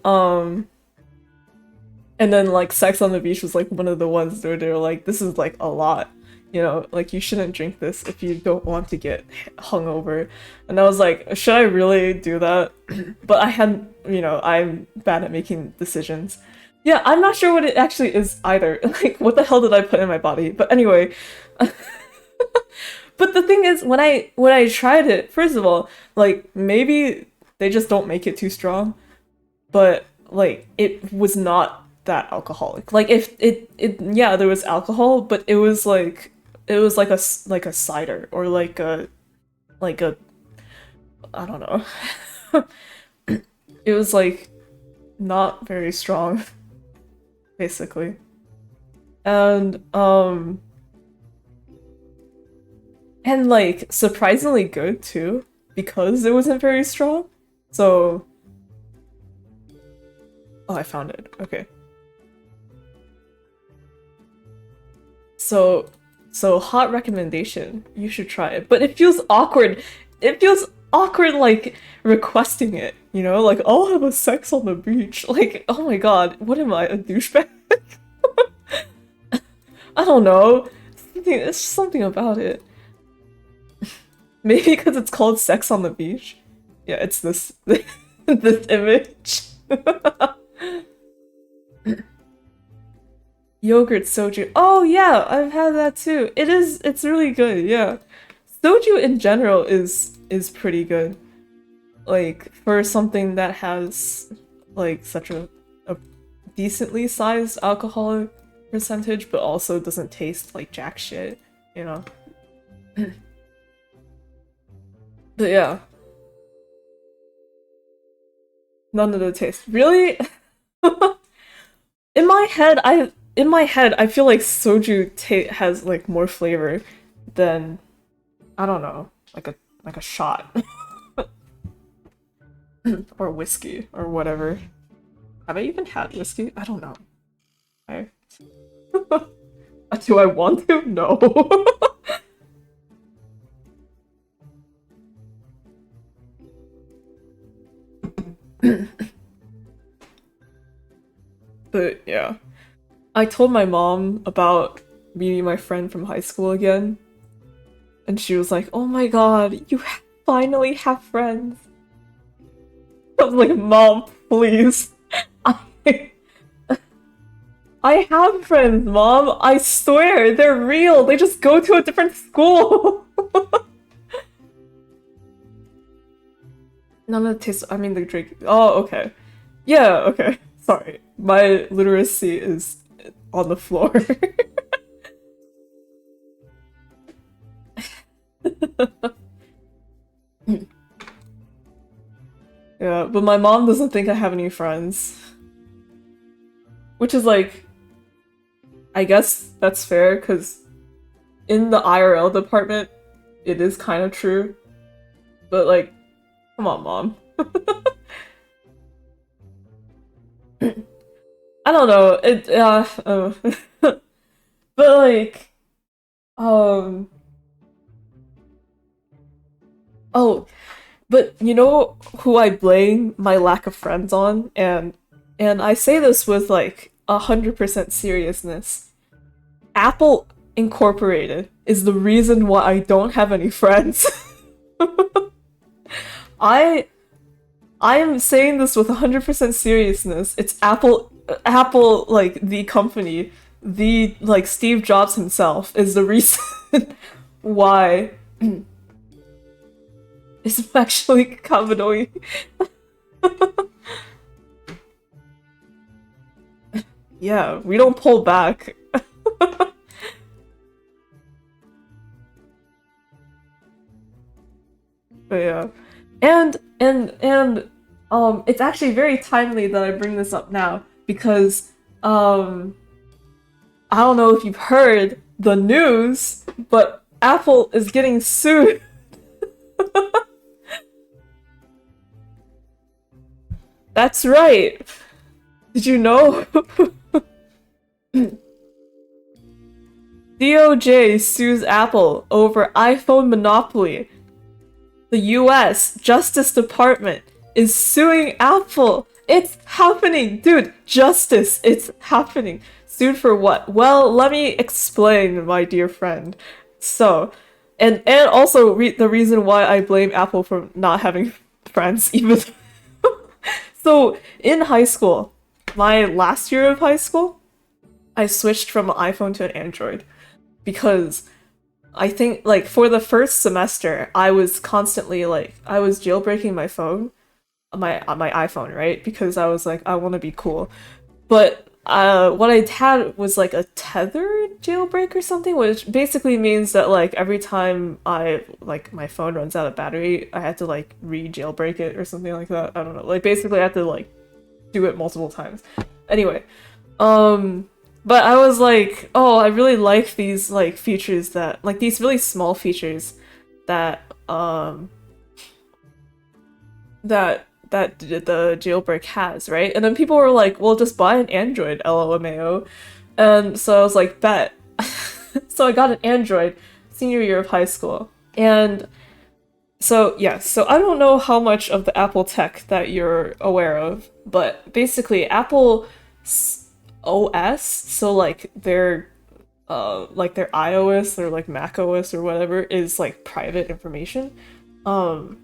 like Sex on the Beach was like one of the ones where they were like, this is like a lot. You know, like you shouldn't drink this if you don't want to get hungover. And I was like, should I really do that? But I'm bad at making decisions. Yeah, I'm not sure what it actually is either. Like, what the hell did I put in my body? But anyway, but the thing is, when I tried it, first of all, like maybe they just don't make it too strong, but like it was not that alcoholic. Like if it yeah, there was alcohol, but it was like like a cider or like a I don't know. It was like not very strong, basically. And and like surprisingly good too because it wasn't very strong. So Oh, I found it. Okay. So hot recommendation. You should try it. But it feels awkward. It feels awkward like requesting it, you know? Like, I'll have a sex on the beach. Like, oh my god, what am I, a douchebag? I don't know. It's just something about it. Maybe because it's called Sex on the Beach. Yeah, it's this this image. Yogurt soju. Oh yeah, I've had that too. It's really good, yeah. Soju in general is pretty good. Like for something that has like such a decently sized alcoholic percentage, but also doesn't taste like jack shit, you know? But yeah. None of the taste. Really? In my head I feel like soju has like more flavor than I don't know, like a shot or whiskey or whatever. Have I even had whiskey? I don't know. I... Do I want to? No. But yeah. I told my mom about meeting my friend from high school again. And she was like, oh my god, you finally have friends. I was like, Mom, please. I, I have friends, Mom. I swear, they're real. They just go to a different school. None of the taste. I mean, the drink. Oh, okay. Yeah, okay. Sorry. My literacy is on the floor. Yeah, but my mom doesn't think I have any friends. Which is like, I guess that's fair, because in the IRL department, it is kind of true. But like, come on, Mom. I don't know, but like, um, oh, but you know who I blame my lack of friends on? And I say this with like 100% seriousness. Apple Incorporated is the reason why I don't have any friends. I I am saying this with 100% seriousness. It's Apple like the company, the like Steve Jobs himself is the reason why it's actually kind of annoying. Yeah, we don't pull back. But yeah. And it's actually very timely that I bring this up now because I don't know if you've heard the news, but Apple is getting sued. That's right. Did you know? DOJ sues Apple over iPhone monopoly. The US Justice Department is suing Apple. It's happening! Dude, justice, it's happening. Sued for what? Well, let me explain, my dear friend. So, and also the reason why I blame Apple for not having friends, even so in high school, my last year of high school, I switched from an iPhone to an Android because I think like for the first semester I was constantly like I was jailbreaking my phone, my iPhone, right? Because I was like I want to be cool. But what I had was like a tethered jailbreak or something, which basically means that like every time I like my phone runs out of battery, I had to like re-jailbreak it or something like that. I don't know. Like basically I had to like do it multiple times. Anyway, but I was like, oh, I really like these like features that like these really small features that that that the jailbreak has, right? And then people were like, "Well, just buy an Android, LOMAO." And so I was like, "Bet." So I got an Android senior year of high school. And so, yeah, so I don't know how much of the Apple tech that you're aware of, but basically Apple OS, so like their iOS or like Mac OS or whatever is like private information. Um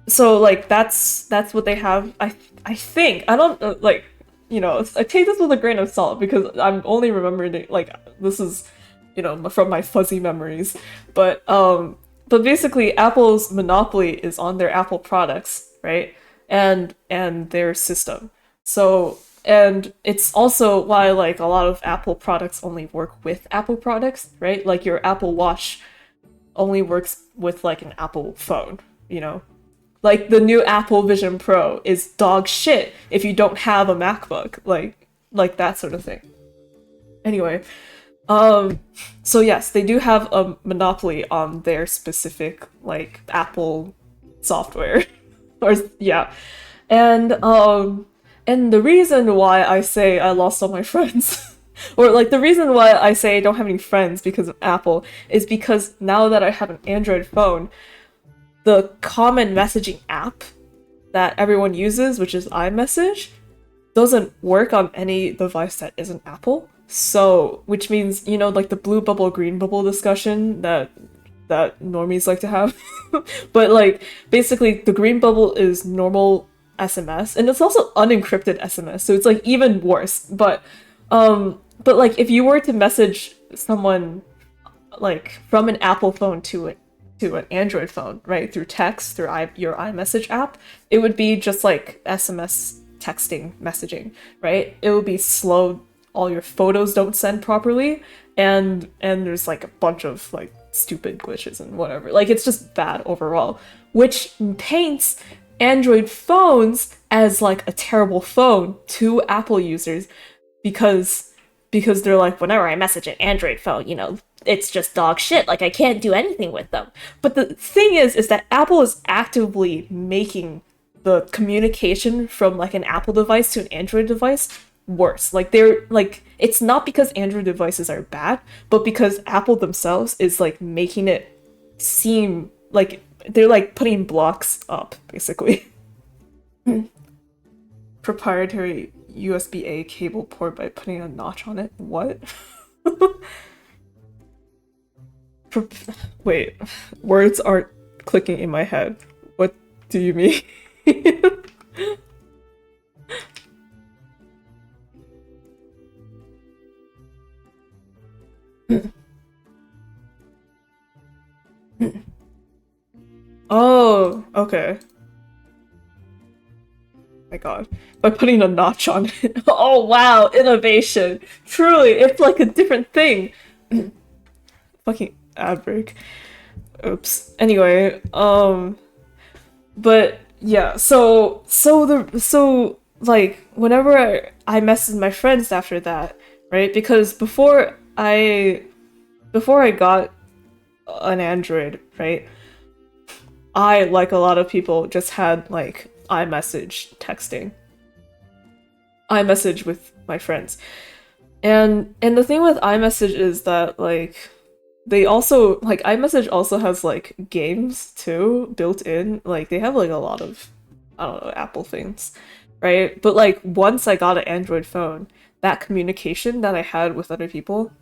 so like that's what they have. I think I don't like I take this with a grain of salt because I'm only remembering it, like this is from my fuzzy memories, but basically Apple's monopoly is on their Apple products, right? And their system. So and it's also why like a lot of Apple products only work with Apple products, right? Like your Apple Watch only works with like an Apple phone, you know? Like the new Apple Vision Pro is dog shit if you don't have a MacBook, like that sort of thing. Anyway, so yes, they do have a monopoly on their specific like Apple software. Or yeah. And the reason why I say I lost all my friends or like the reason why I say I don't have any friends because of Apple is because now that I have an Android phone, the common messaging app that everyone uses, which is iMessage, doesn't work on any device that isn't Apple. So, which means, like the blue bubble, green bubble discussion that normies like to have. But like basically the green bubble is normal SMS and it's also unencrypted SMS. So it's like even worse. But like if you were to message someone like from an Apple phone to an Android phone, right, through text, through your iMessage app, it would be just like SMS texting messaging, right? It would be slow, all your photos don't send properly, and there's like a bunch of like stupid glitches and whatever. Like it's just bad overall, which paints Android phones as like a terrible phone to Apple users because they're like, whenever I message an Android phone, it's just dog shit. Like I can't do anything with them. But the thing is that Apple is actively making the communication from like an Apple device to an Android device worse. Like they're like it's not because Android devices are bad, but because Apple themselves is like making it seem like they're like putting blocks up basically. Proprietary USB-A cable port by putting a notch on it. What? Wait, words aren't clicking in my head. What do you mean? Oh, okay. My God. By putting a notch on it. Oh wow, innovation. Truly, it's like a different thing. Fucking ad break. Oops. Anyway, but yeah, so like whenever I messaged my friends after that, right? Because before I got an Android, right? I, like a lot of people, just had like iMessage texting. iMessage with my friends. And the thing with iMessage is that like they also like iMessage also has like games too built in. Like they have like a lot of I don't know, Apple things, right? But like once I got an Android phone, that communication that I had with other people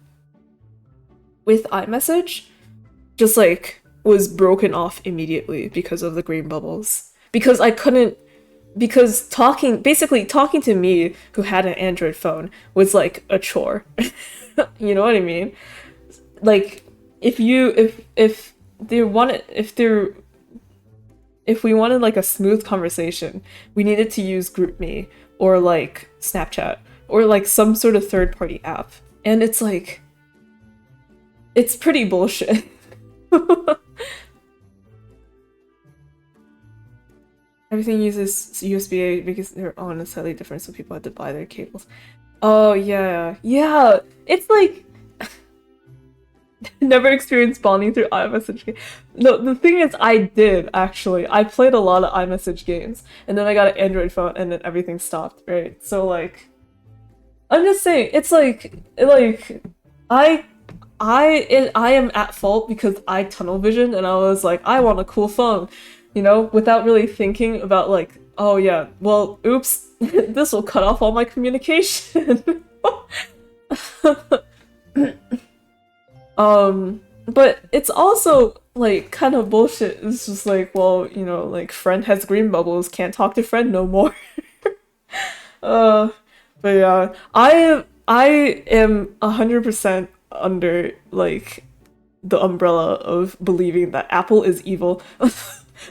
with iMessage just like was broken off immediately because of the green bubbles. Because I couldn't because basically talking to me who had an Android phone was like a chore. You know what I mean? Like if they wanted if we wanted like a smooth conversation, we needed to use GroupMe or like Snapchat or like some sort of third party app. And it's like it's pretty bullshit. Everything uses USB-A because they're all necessarily different, so people had to buy their cables. Oh yeah, yeah. It's like Never experienced bonding through iMessage game. No, the thing is, I did actually. I played a lot of iMessage games, and then I got an Android phone, and then everything stopped. Right? So like, I'm just saying, it's like I I am at fault because I tunnel vision, and I was like, I want a cool phone, without really thinking about like, oh yeah, well, oops, this will cut off all my communication. But it's also like kind of bullshit. It's just like, well, like friend has green bubbles, can't talk to friend no more. Uh, but yeah, I am 100% under like the umbrella of believing that Apple is evil.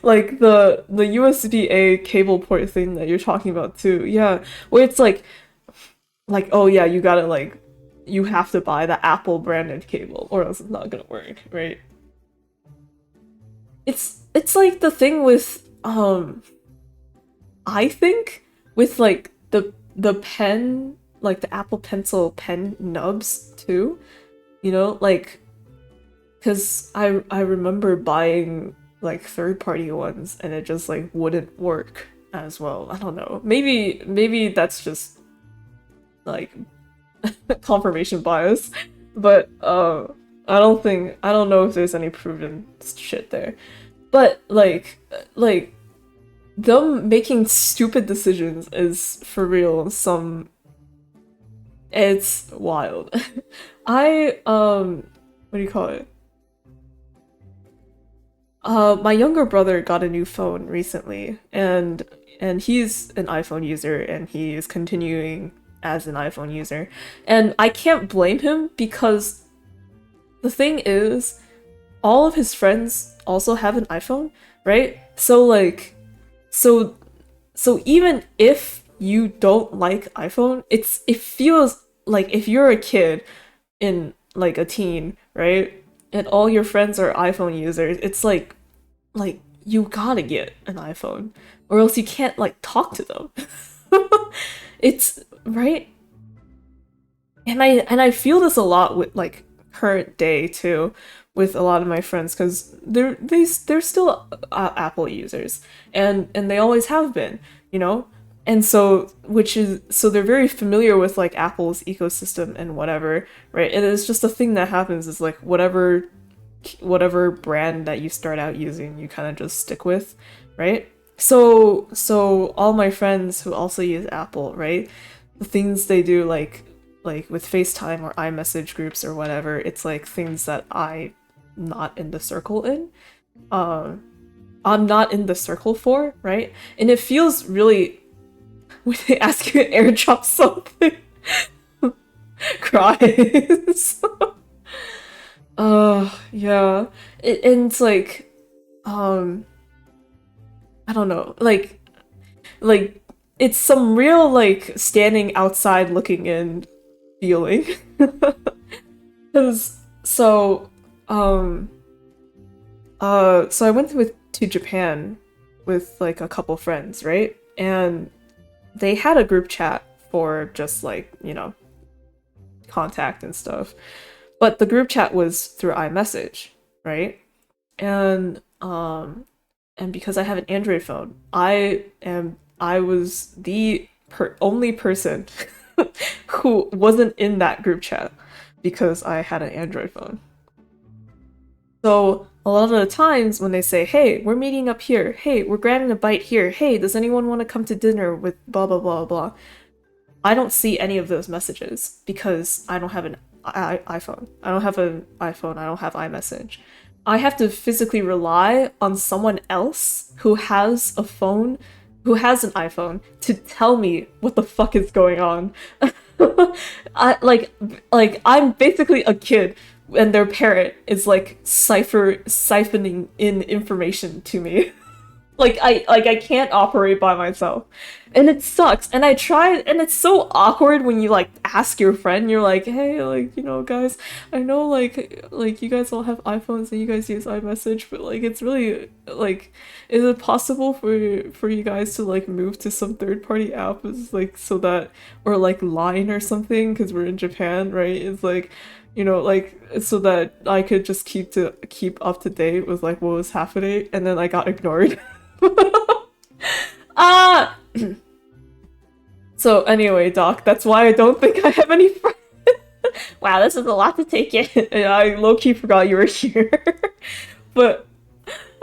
Like the USB-A cable port thing that you're talking about too. Yeah, where it's like oh yeah, you have to buy the Apple branded cable or else it's not gonna work, right? It's like the thing with I think with like the pen, like the Apple Pencil pen nubs too, like because I remember buying like third-party ones and it just like wouldn't work as well. I don't know. Maybe that's just like confirmation bias, but I don't know if there's any proven shit there. But like them making stupid decisions is for real some it's wild. I what do you call it? My younger brother got a new phone recently, and he's an iPhone user, and he is continuing as an iPhone user. And I can't blame him because the thing is, all of his friends also have an iPhone, right? So like, so so even if you don't like iPhone, it feels like if you're a kid in like a teen, right? And all your friends are iPhone users, it's like you gotta get an iPhone or else you can't like talk to them. It's right. And I feel this a lot with like current day too, with a lot of my friends because they're still Apple users, and they always have been, and so so they're very familiar with like Apple's ecosystem and whatever, right? And it's just a thing that happens is like whatever brand that you start out using, you kind of just stick with, right? So all my friends who also use Apple, right? The things they do like with FaceTime or iMessage groups or whatever, it's like things that I'm not in the circle in. Um I'm not in the circle for, right? And it feels really when they ask you to airdrop something, cries. Yeah. And it's um, I don't know, like it's some real like standing outside looking in feeling. Because um, so I went to Japan with like a couple friends, right? And they had a group chat for just like, contact and stuff. But the group chat was through iMessage, right? And and because I have an Android phone, I was the only person who wasn't in that group chat because I had an Android phone. So a lot of the times when they say, "Hey, we're meeting up here. Hey, we're grabbing a bite here. Hey, does anyone want to come to dinner with blah blah blah blah?" I don't see any of those messages because I don't have an iPhone. I don't have an iPhone. I don't have iMessage. I have to physically rely on someone else who has a phone, who has an iPhone, to tell me what the fuck is going on. I like I'm basically a kid and their parent is like siphoning in information to me. I can't operate by myself. And it sucks. And I try and it's so awkward when you like ask your friend, you're like, hey, like, guys, I know like you guys all have iPhones and you guys use iMessage, but like it's really like is it possible for you guys to like move to some third party apps like so that or like Line or something because we're in Japan, right? It's like you know, like so that I could just keep up to date with like what was happening, and then I got ignored. Ah. So anyway, Doc, that's why I don't think I have any friends. Wow, this is a lot to take in. I low-key forgot you were here. But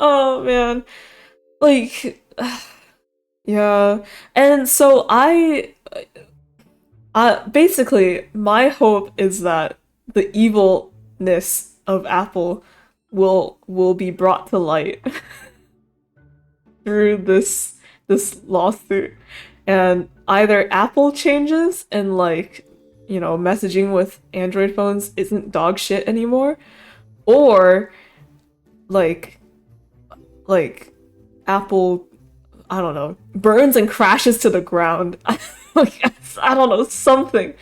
oh man, like yeah. And so basically my hope is that the evilness of Apple will be brought to light through this lawsuit, and either Apple changes and like, you know, messaging with Android phones isn't dog shit anymore, or like like Apple, I don't know, burns and crashes to the ground. Like, I don't know, something.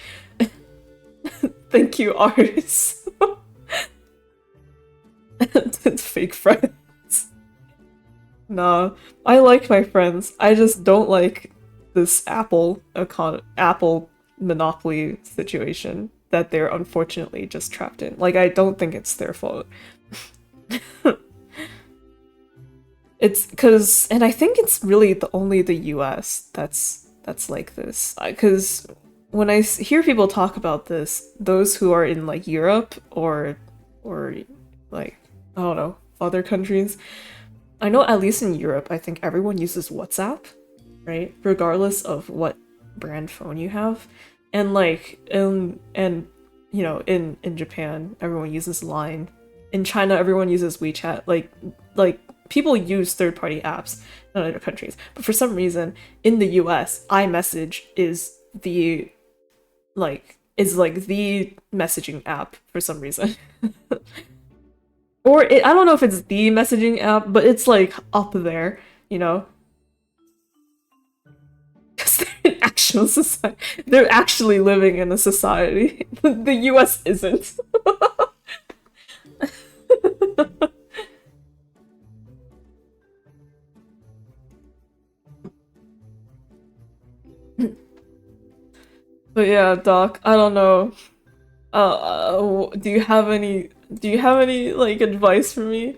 Thank you, artists. Fake friends. Nah, I like my friends. I just don't like this Apple monopoly situation that they're unfortunately just trapped in. Like, I don't think it's their fault. It's because, and I think it's really only the US that's like this. Because when I hear people talk about this, those who are in like Europe or like, I don't know, other countries, I know at least in Europe, I think everyone uses WhatsApp, right? Regardless of what brand phone you have. And like and you know, in Japan, everyone uses Line. In China, everyone uses WeChat. Like people use third-party apps in other countries. But for some reason, in the US, iMessage is the messaging app for some reason. Or I don't know if it's the messaging app, but it's like up there, you know? Because they're an actual society. They're actually living in a society. The US isn't. But yeah, Doc, I don't know. Do you have any like advice for me?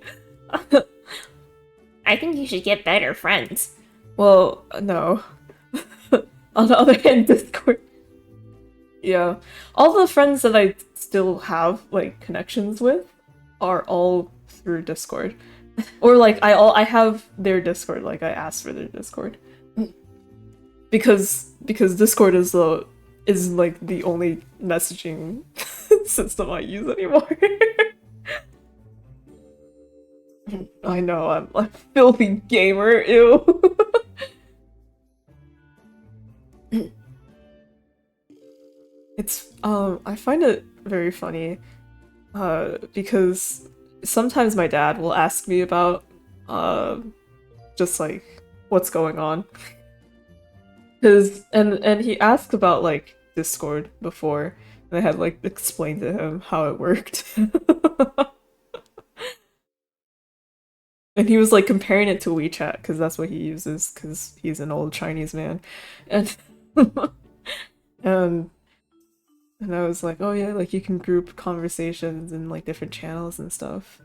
I think you should get better friends. Well, no. On the other hand, Discord. Yeah. All the friends that I still have like connections with are all through Discord. Or like I have their Discord, like I asked for their Discord. Because Discord is like the only messaging system I use anymore. I know, I'm a filthy gamer, ew. It's I find it very funny because sometimes my dad will ask me about uh just like what's going on. Cause and he asked about like Discord before, and I had like explained to him how it worked. And he was like comparing it to WeChat because that's what he uses because he's an old Chinese man. And and and I was like, oh yeah, like you can group conversations in like different channels and stuff.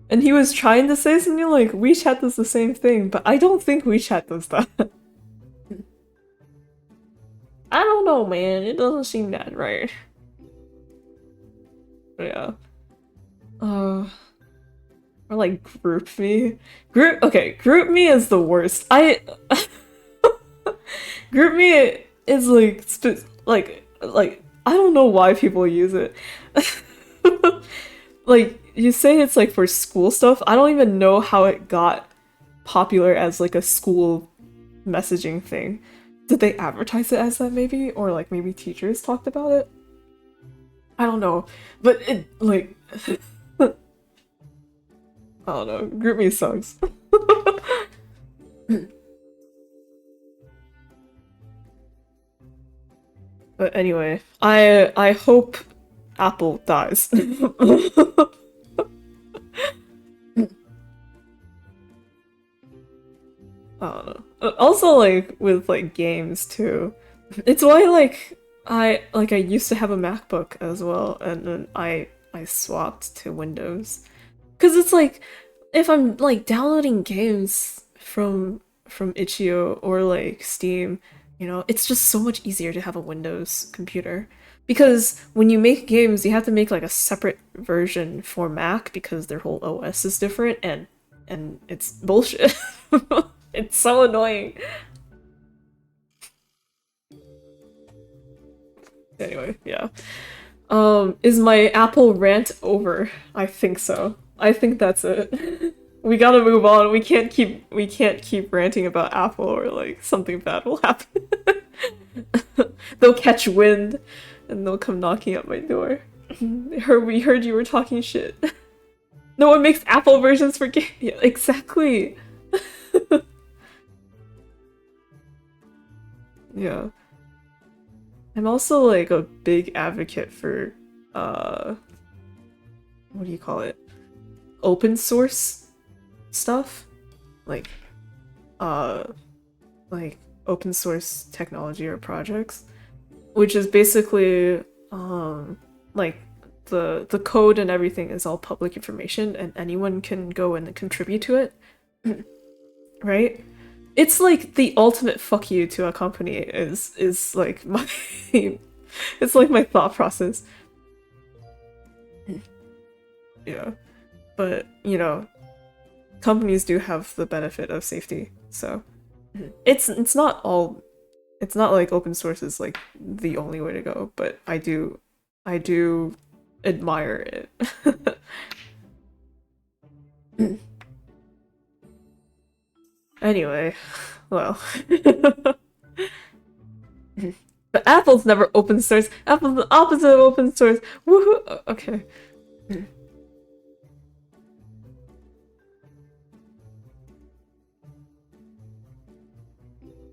And he was trying to say something like WeChat does the same thing, but I don't think WeChat does that. I don't know, man. It doesn't seem that right. But yeah. Or like GroupMe. GroupMe is the worst. GroupMe is like I don't know why people use it. Like you say it's like for school stuff. I don't even know how it got popular as like a school messaging thing. Did they advertise it as that maybe? Or like maybe teachers talked about it? I don't know. But it like I don't know. GroupMe sucks. But anyway, I hope Apple dies. I don't know. Also, like with like games too. It's why like I used to have a MacBook as well, and then I swapped to Windows. Cause it's like if I'm like downloading games from Itch.io or like Steam, it's just so much easier to have a Windows computer. Because when you make games, you have to make like a separate version for Mac because their whole OS is different and it's bullshit. It's so annoying. Anyway, yeah. Is my Apple rant over? I think so. I think that's it. We gotta move on. We can't keep ranting about Apple or like something bad will happen. They'll catch wind and they'll come knocking at my door. We heard you were talking shit. No one makes Apple versions for games. Yeah, exactly. Yeah. I'm also like a big advocate for what do you call it? Open source stuff. Like uh like open source technology or projects, which is basically like the code and everything is all public information and anyone can go and contribute to it. Right? It's like the ultimate fuck you to a company is like my it's like my thought process. Yeah. But, companies do have the benefit of safety. So it's not all it's not like open source is like the only way to go, but I do admire it. Anyway, well. But Apple's never open source. Apple's the opposite of open source. Woohoo! Okay.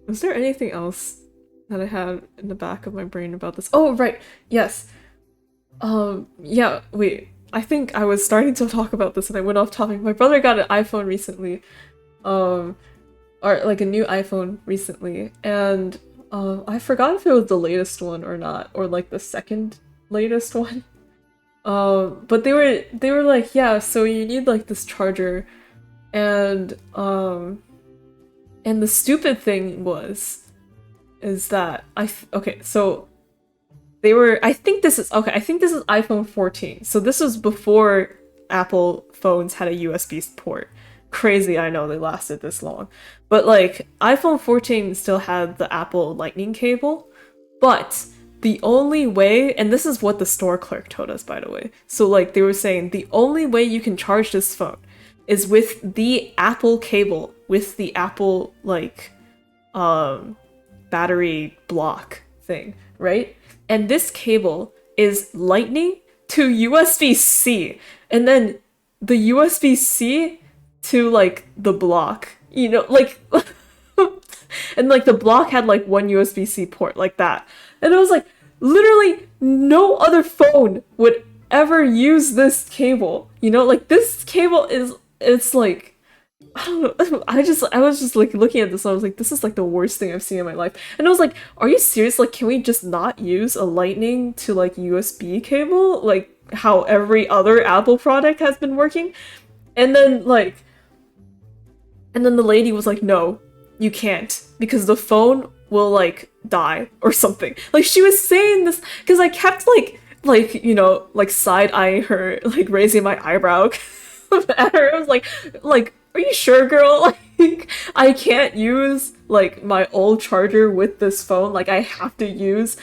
Was there anything else that I had in the back of my brain about this? Oh, right. Yes. Yeah, wait. I think I was starting to talk about this and I went off topic. My brother got an iPhone recently. Or like a new iPhone recently, and I forgot if it was the latest one or not, or like the second latest one. But they were like, yeah, so you need like this charger, and the stupid thing is that okay, so I think this is iPhone 14. So this was before Apple phones had a USB port. Crazy, I know they lasted this long. But like iPhone 14 still had the Apple Lightning cable, but the only way, and this is what the store clerk told us by the way. So like they were saying the only way you can charge this phone is with the Apple cable, with the Apple like battery block thing, right? And this cable is Lightning to USB-C. And then the USB-C to like the block, like and like the block had like one USB-C port like that. And it was like literally no other phone would ever use this cable. Like this cable it's like I don't know. I was just like looking at this and I was like, this is like the worst thing I've seen in my life. And I was like, are you serious? Like, can we just not use a Lightning to like USB cable? Like how every other Apple product has been working? And then the lady was like, no, you can't, because the phone will like die or something. Like she was saying this because I kept like side-eyeing her, like raising my eyebrow at her. I was like, are you sure, girl? Like I can't use like my old charger with this phone. Like I have to use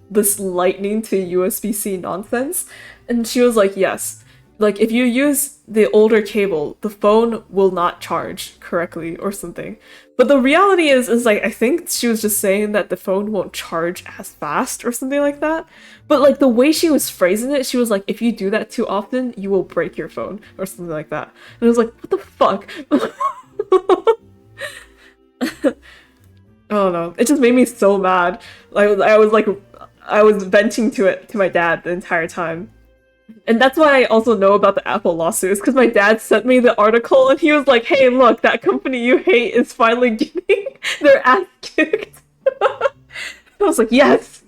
this Lightning to USB-C nonsense. And she was like, yes. Like, if you use the older cable, the phone will not charge correctly or something. But the reality is like, I think she was just saying that the phone won't charge as fast or something like that. But like, the way she was phrasing it, she was like, if you do that too often, you will break your phone or something like that. And I was like, what the fuck? I don't know. It just made me so mad. I was venting to my dad the entire time. And that's why I also know about the Apple lawsuits, because my dad sent me the article and he was like, hey, look, that company you hate is finally getting their ass kicked. I was like, yes!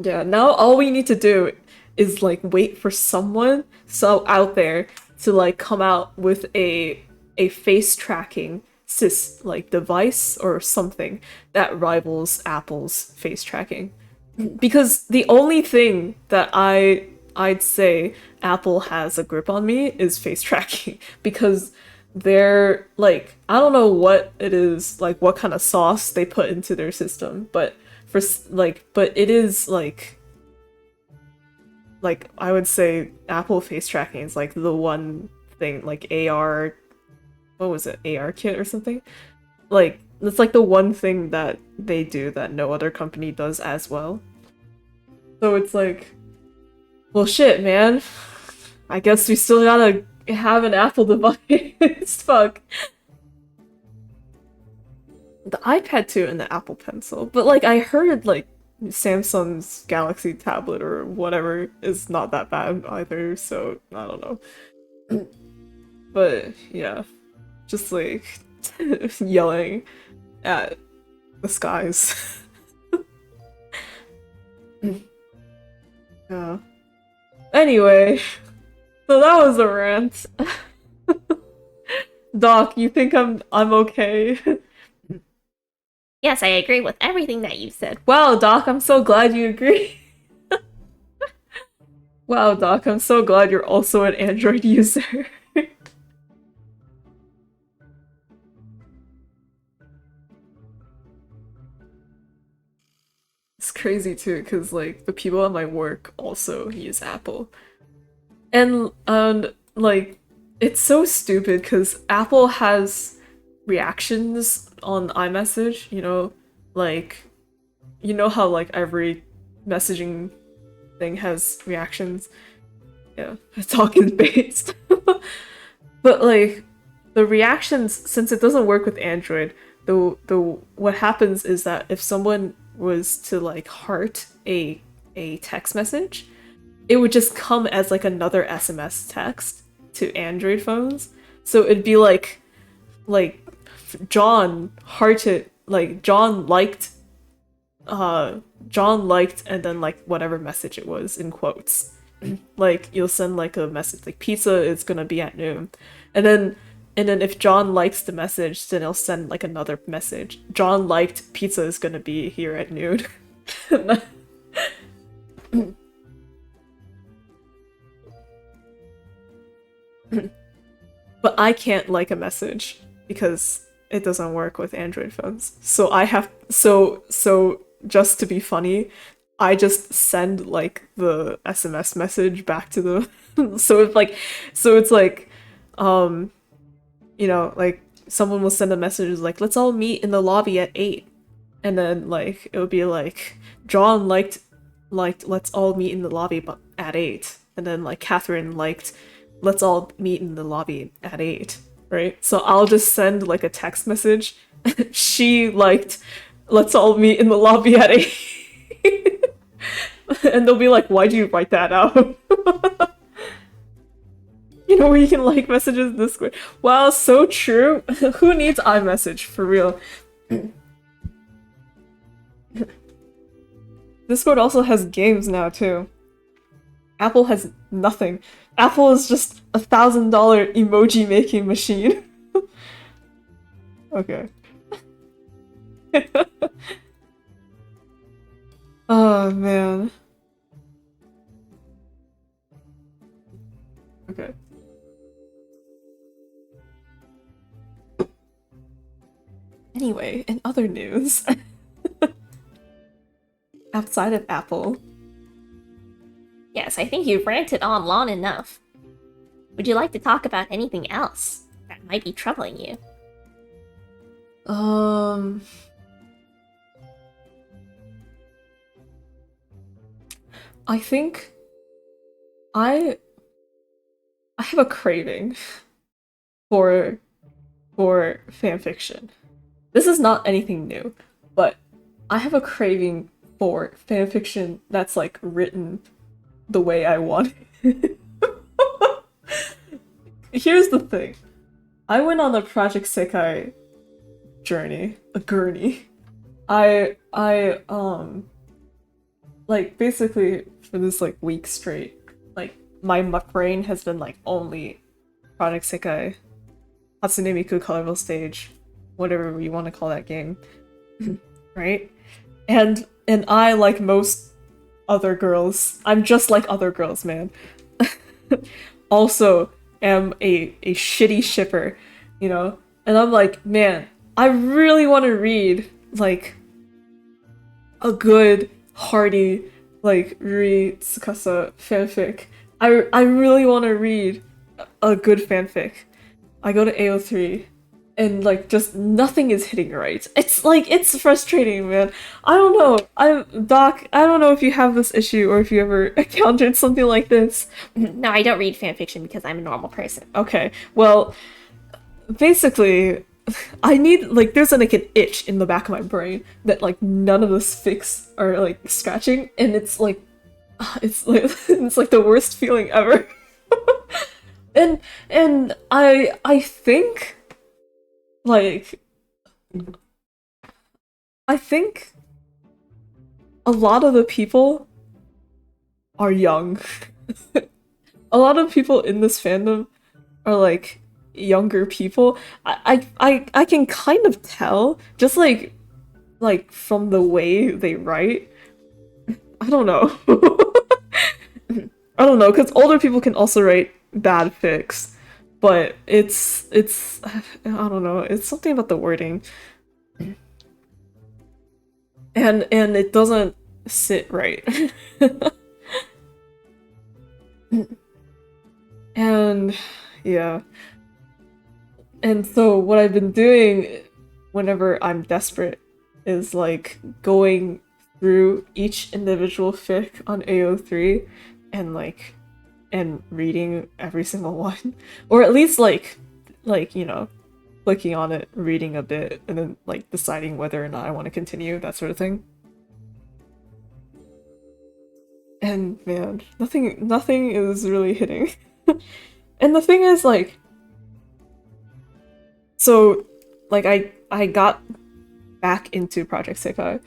Yeah, now all we need to do is like wait for someone so out there to like come out with a face tracking like device or something that rivals Apple's face tracking. Because the only thing that I'd say Apple has a grip on me is face tracking because they're like I don't know what it is like what kind of sauce they put into their system, but but it is like I would say Apple face tracking is like the one thing like AR what was it AR kit or something like it's like the one thing that they do that no other company does as well. So it's like, well, shit, man. I guess we still gotta have an Apple device. Fuck. The iPad 2 and the Apple Pencil, but like I heard like Samsung's Galaxy tablet or whatever is not that bad either. So I don't know. But yeah, just like yelling at the skies. Yeah. Anyway, so that was a rant. Doc, you think I'm okay? Yes, I agree with everything that you said. Wow, Doc, I'm so glad you agree. Wow, Doc, I'm so glad you're also an Android user. It's crazy too, because like the people at my work also use Apple. And like it's so stupid because Apple has reactions on iMessage, like you know how like every messaging thing has reactions. Yeah, talking based. But like the reactions, since it doesn't work with Android, the what happens is that if someone was to like heart a text message, it would just come as like another SMS text to Android phones. So it'd be like John hearted like John liked and then like whatever message it was in quotes. Like you'll send like a message like pizza is gonna be at noon. And then if John likes the message, then he'll send like another message. John liked pizza is gonna be here at noon. But I can't like a message because it doesn't work with Android phones. So I have so just to be funny, I just send like the SMS message back to the so it's like um like someone will send a message like let's all meet in the lobby at 8. And then like it would be like John liked let's all meet in the lobby but at 8. And then like Catherine liked let's all meet in the lobby at 8, right? So I'll just send like a text message. She liked let's all meet in the lobby at 8. And they'll be like, why'd you write that out? Where you can like messages in Discord. Wow, so true. Who needs iMessage for real? Discord also has games now too. Apple has nothing. Apple is just $1,000 emoji making machine. Okay. Oh man. Okay. Anyway, in other news, outside of Apple, Yes, I think you've ranted on long enough. Would you like to talk about anything else that might be troubling you? I think I have a craving for fanfiction. This is not anything new, but I have a craving for fanfiction that's like written the way I want it. Here's the thing. I went on a Project Sekai journey, a gurney. I like basically for this like week straight, like my brain has been like only Project Sekai, Hatsune Miku Colorful Stage, whatever you want to call that game, right? And I, like most other girls, I'm just like other girls, man. Also am a shitty shipper, you know? And I'm like, man, I really want to read like a good, hearty, like Rui Tsukasa fanfic. I really want to read a good fanfic. I go to AO3 and like just nothing is hitting right. It's like it's frustrating, man. I don't know. I don't know if you have this issue or if you ever encountered something like this. No, I don't read fanfiction because I'm a normal person. Okay. Well, basically I need like there's like an itch in the back of my brain that like none of the fics are like scratching, and it's like it's like the worst feeling ever. And I think like I think a lot of the people are young. A lot of people in this fandom are like younger people. I can kind of tell just like from the way they write. I don't know. I don't know, because older people can also write bad fics, but it's I don't know, it's something about the wording. And it doesn't sit right. And yeah. And so what I've been doing whenever I'm desperate is like going through each individual fic on AO3 and like and reading every single one. Or at least like, you know, clicking on it, reading a bit, and then like deciding whether or not I want to continue, that sort of thing. And man, nothing is really hitting. And the thing is like so like I got back into Project Sekai,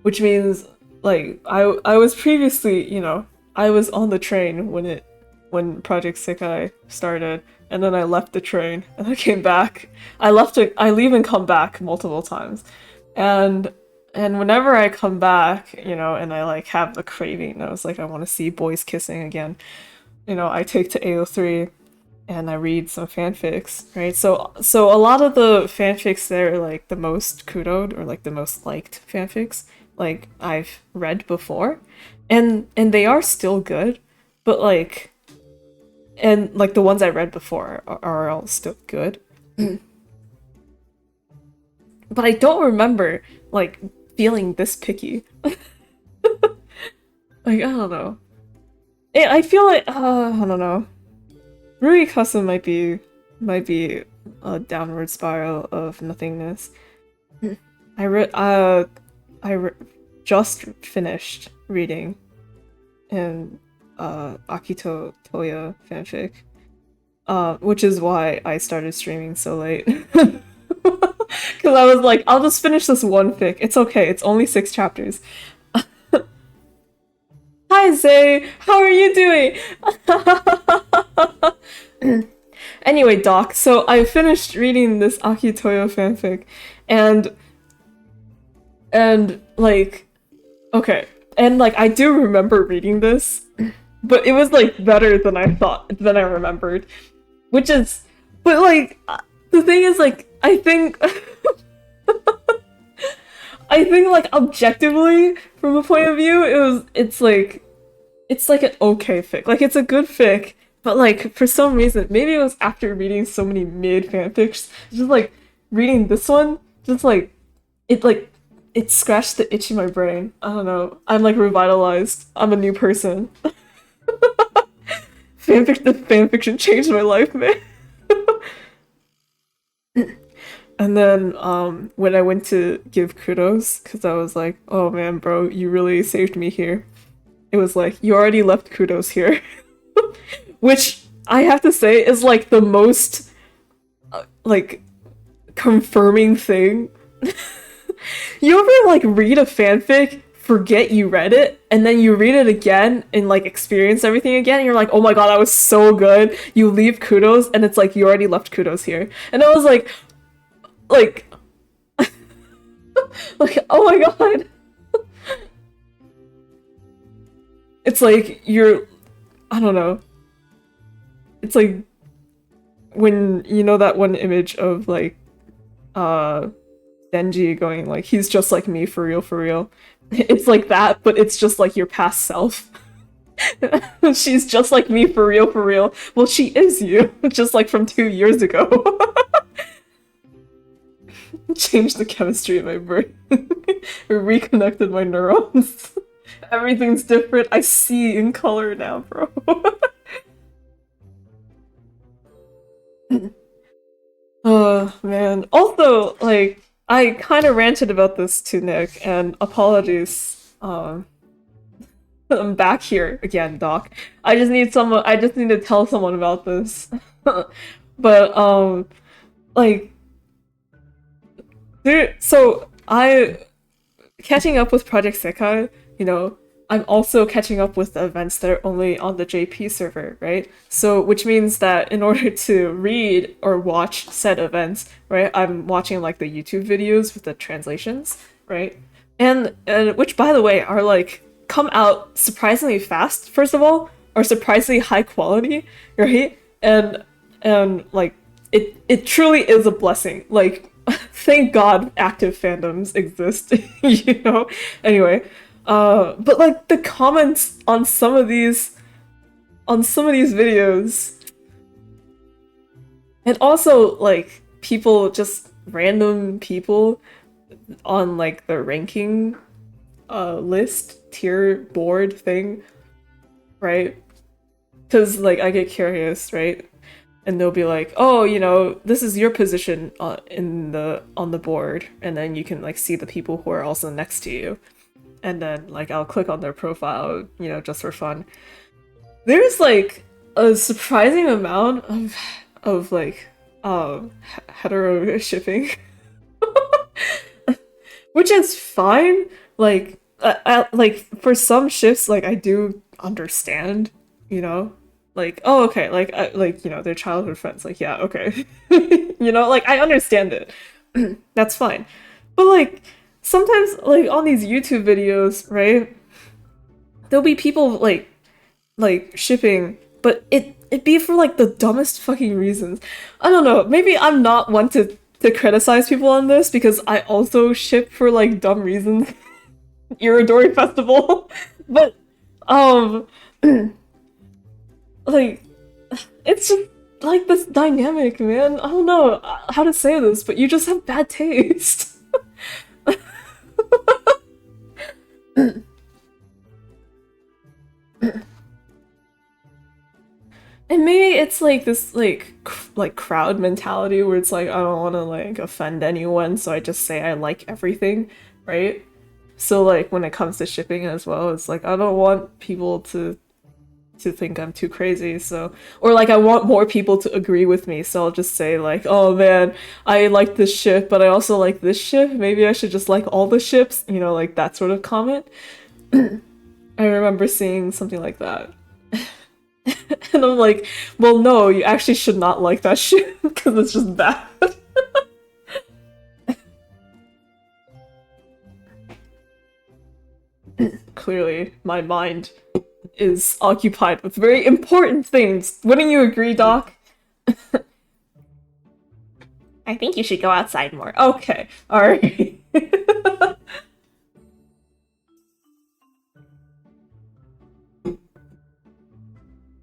which means like I was previously, you know, I was on the train when Project Sekai started, and then I left the train and I came back. I leave and come back multiple times. And whenever I come back, you know, and I like have the craving, I was like I want to see boys kissing again. You know, I take to AO3 and I read some fanfics, right? So a lot of the fanfics that are like the most kudoed or like the most liked fanfics, like I've read before, and they are still good, but like, and like the ones I read before are all still good. But I don't remember like feeling this picky. Like I don't know. I feel like I don't know. Rui Kasa might be a downward spiral of nothingness. Just finished reading in Akito Toya fanfic, which is why I started streaming so late. Because I was like, I'll just finish this one fic. It's okay. It's only 6 chapters. Hi Zay, how are you doing? Anyway, Doc, so I finished reading this Akitoyo fanfic, and like, okay, and like I do remember reading this, but it was like better than I remembered, which is, but like the thing is like I think I think like objectively from a point of view it's like an okay fic, like it's a good fic. But like for some reason, maybe it was after reading so many mid fanfics, just like reading this one, just like it scratched the itch in my brain. I don't know. I'm like revitalized. I'm a new person. The fanfiction changed my life, man. And then when I went to give kudos, because I was like, oh man, bro, you really saved me here. It was like, you already left kudos here. Which I have to say is like the most like confirming thing. You ever like read a fanfic forget you read it, and then you read it again and like experience everything again, and you're like, oh my god, that was so good. You leave kudos, and it's like you already left kudos here. And I was like, like, oh my god. It's like you're, I don't know. It's like when you know that one image of like Denji going like, he's just like me for real, for real. It's like that, but it's just like your past self. She's just like me for real, for real. Well, she is you, just like from 2 years ago. Changed the chemistry of my brain. Reconnected my neurons. Everything's different. I see in color now, bro. Oh, man. Also, like, I kind of ranted about this to Nick, and apologies. I'm back here again, Doc. I just need to tell someone about this. But, like, so catching up with Project Sekai, you know, I'm also catching up with the events that are only on the JP server, right? So, which means that in order to read or watch said events, right, I'm watching like the YouTube videos with the translations, right? And which, by the way, are like come out surprisingly fast, first of all, or surprisingly high quality, right? And like it truly is a blessing. Like, thank God active fandoms exist, you know? Anyway, but like the comments on some of these videos, and also like people, just random people on like the ranking list tier board thing, right? Because like I get curious, right? And they'll be like, oh, you know, this is your position on the board, and then you can like see the people who are also next to you. And then like I'll click on their profile, you know, just for fun. There's like a surprising amount of like hetero shipping, which is fine. Like like for some shifts, like I do understand, you know, like, oh, okay, like, you know, they're childhood friends, like, yeah, okay. You know, like I understand it. That's fine. But like sometimes like on these YouTube videos, right, there'll be people like shipping, but it be for like the dumbest fucking reasons. I don't know, maybe I'm not one to criticize people on this, because I also ship for like dumb reasons. Iridori Festival. But like, it's just like this dynamic, man. I don't know how to say this, but you just have bad taste. And maybe it's like this like crowd mentality where it's like, I don't want to like offend anyone, so I just say I like everything, right? So like when it comes to shipping as well, it's like I don't want people to think I'm too crazy, so, or like I want more people to agree with me, so I'll just say like, oh man, I like this ship, but I also like this ship. Maybe I should just like all the ships, you know, like that sort of comment. I remember seeing something like that. And I'm like, well, no, you actually should not like that shit, because it's just bad. Clearly, my mind is occupied with very important things. Wouldn't you agree, Doc? I think you should go outside more. Okay, alright.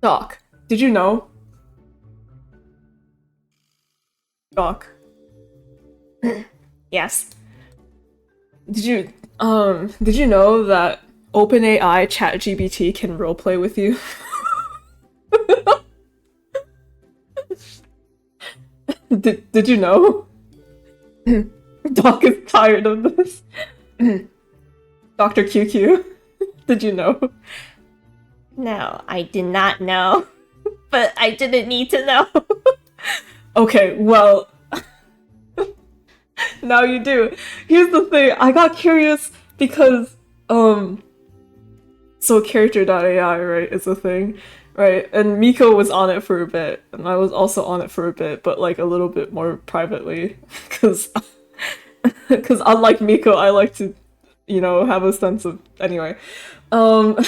Doc, did you know? Doc. Yes. Did you know that OpenAI ChatGPT can roleplay with you? Did you know? Doc is tired of this. Dr. QQ, did you know? No, I did not know. But I didn't need to know. Okay, well, now you do. Here's the thing, I got curious because Um, so character.ai, right, is a thing, right? And Miko was on it for a bit, and I was also on it for a bit, but like a little bit more privately, because because unlike Miko, I like to, have a sense of anyway. Um,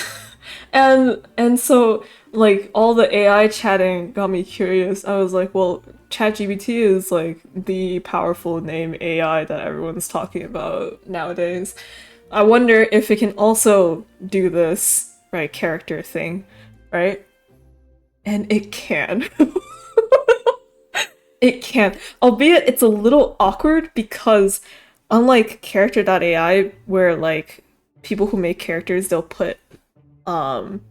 and so like all the AI chatting got me curious. I was like, well, ChatGPT is like the powerful name AI that everyone's talking about nowadays. I wonder if it can also do this, right, character thing, right? And it can. It can. Albeit it's a little awkward because unlike character.ai where like people who make characters they'll put um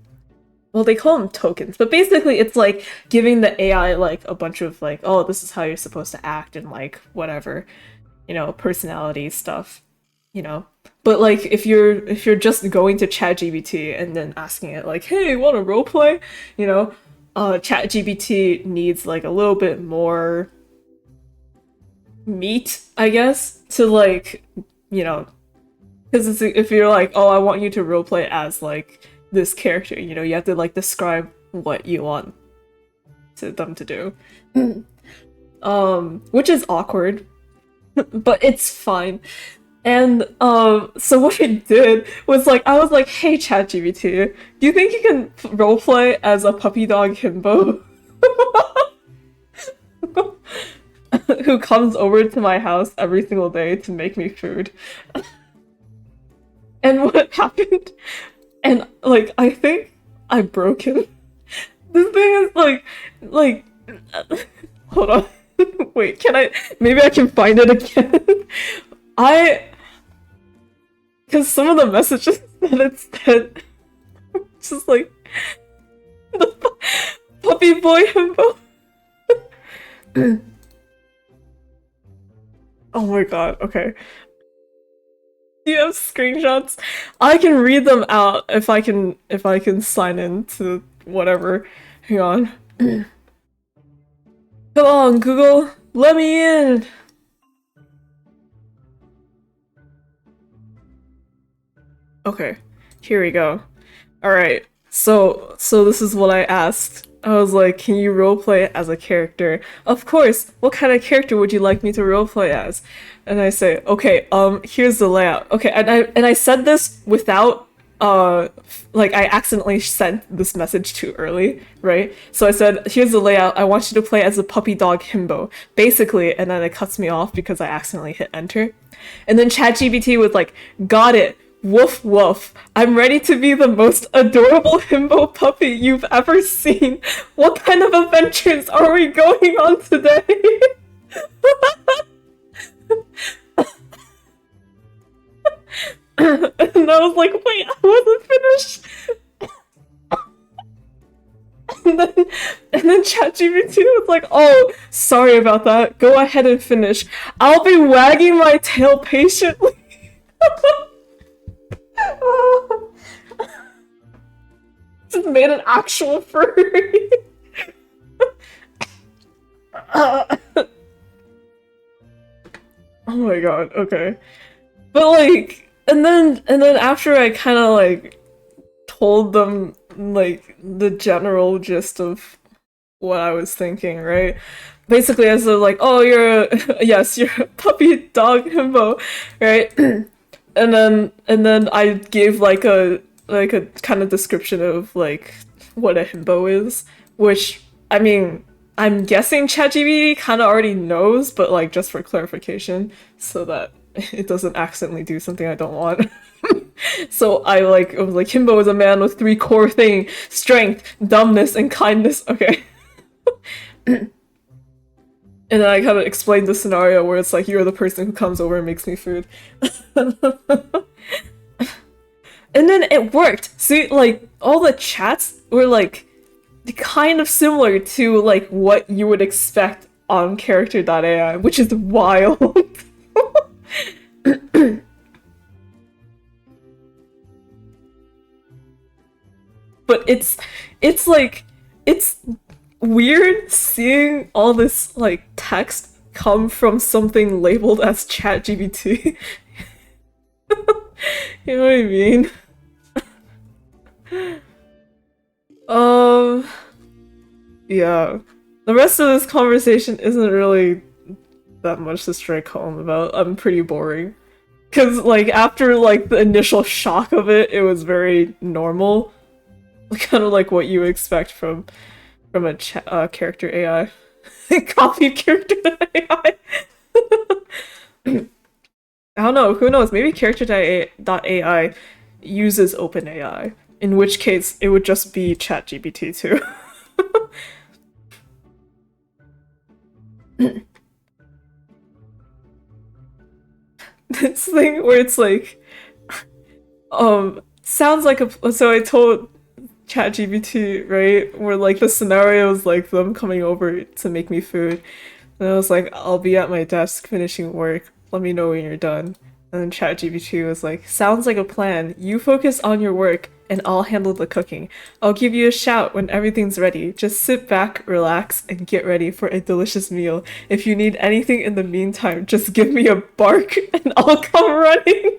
well they call them tokens, but basically it's like giving the AI like a bunch of like, oh, this is how you're supposed to act and like whatever, personality stuff, you know. But like if you're just going to ChatGPT and then asking it like, hey, want to roleplay? ChatGPT needs like a little bit more meat, I guess, to like, you know, because if you're like, oh, I want you to roleplay as like this character, you have to like describe what you want them to do. Which is awkward, but it's fine. And so what I did was like I was like, hey ChatGPT, do you think you can roleplay as a puppy dog himbo who comes over to my house every single day to make me food? And what happened? And like I think I broke him. This thing is like hold on. Wait, maybe I can find it again. I because some of the messages that it said just like the puppy boy himbo. Oh my god, okay. Do you have screenshots? I can read them out if I can sign in to whatever. Hang on. Come on, Google, let me in. Okay, here we go. All right. So this is what I asked. I was like, "Can you roleplay as a character?" Of course. What kind of character would you like me to roleplay as? And I say, "Okay, here's the layout." Okay, and I said this without like I accidentally sent this message too early, right? So I said, "Here's the layout. I want you to play as a puppy dog himbo." Basically, and then it cuts me off because I accidentally hit enter. And then ChatGPT was like, "Got it. Woof woof. I'm ready to be the most adorable himbo puppy you've ever seen. What kind of adventures are we going on today?" And I was like, wait, I wasn't finished. And then ChatGPT was like, oh, sorry about that. Go ahead and finish. I'll be wagging my tail patiently. Just made an actual furry. Oh my god, okay. But like, and then after I kind of like told them like the general gist of what I was thinking, right? Basically, I said like, "Oh, you're yes, you're a puppy dog himbo," right? And then I gave like a kind of description of like what a himbo is, which I mean, I'm guessing ChatGPT kind of already knows, but like just for clarification, so that it doesn't accidentally do something I don't want. So I was like, himbo is a man with three core things: strength, dumbness, and kindness. Okay. And then I kind of explained the scenario where it's like you're the person who comes over and makes me food. And then it worked. See, like all the chats were like kind of similar to like what you would expect on character.ai, which is wild. But it's like it's weird seeing all this like text come from something labeled as ChatGPT. You know what I mean? Um, yeah. The rest of this conversation isn't really that much to strike home about. I'm pretty boring. Cause like after like the initial shock of it, it was very normal. Kind of like what you expect from character AI. Copied character AI. I don't know, who knows? Maybe character.ai uses OpenAI, in which case it would just be ChatGPT too. This thing where it's like, sounds like a. So I told ChatGPT, right, where like the scenario is like them coming over to make me food, and I was like, I'll be at my desk finishing work. Let me know when you're done. And then ChatGPT was like, sounds like a plan. You focus on your work, and I'll handle the cooking. I'll give you a shout when everything's ready. Just sit back, relax, and get ready for a delicious meal. If you need anything in the meantime, just give me a bark, and I'll come running.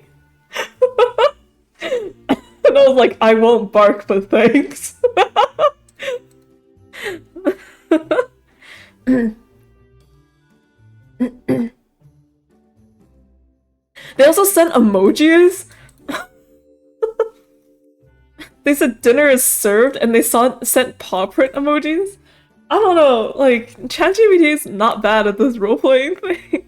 And I was like, I won't bark, but thanks. They also sent emojis. They said dinner is served, and they sent paw print emojis. I don't know, like, ChatGPT is not bad at this role-playing thing.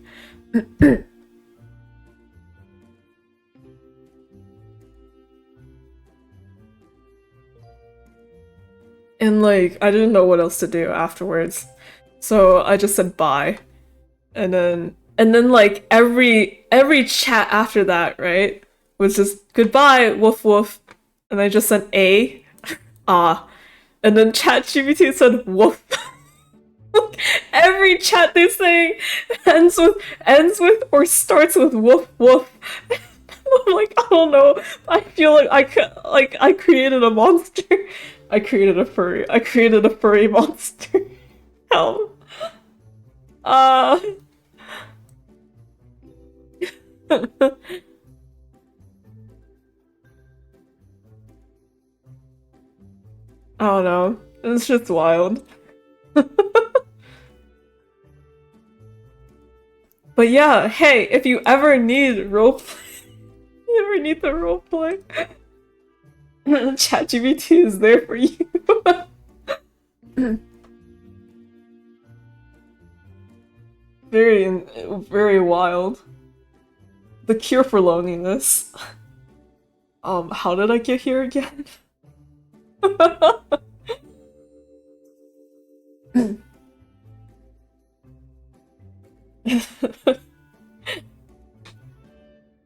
And like, I didn't know what else to do afterwards. So I just said bye. And then like every chat after that, right, was just goodbye, woof woof. And I just sent a ah. And then ChatGPT said woof. Every chat they say ends with or starts with woof woof. I'm like, I don't know. I feel like I created a monster. I created a furry. I created a furry monster. Help. Uh I don't know. It's just wild. But yeah, hey, if you ever need roleplay, you ever need the roleplay, ChatGPT is there for you. Very, very wild. The cure for loneliness. How did I get here again?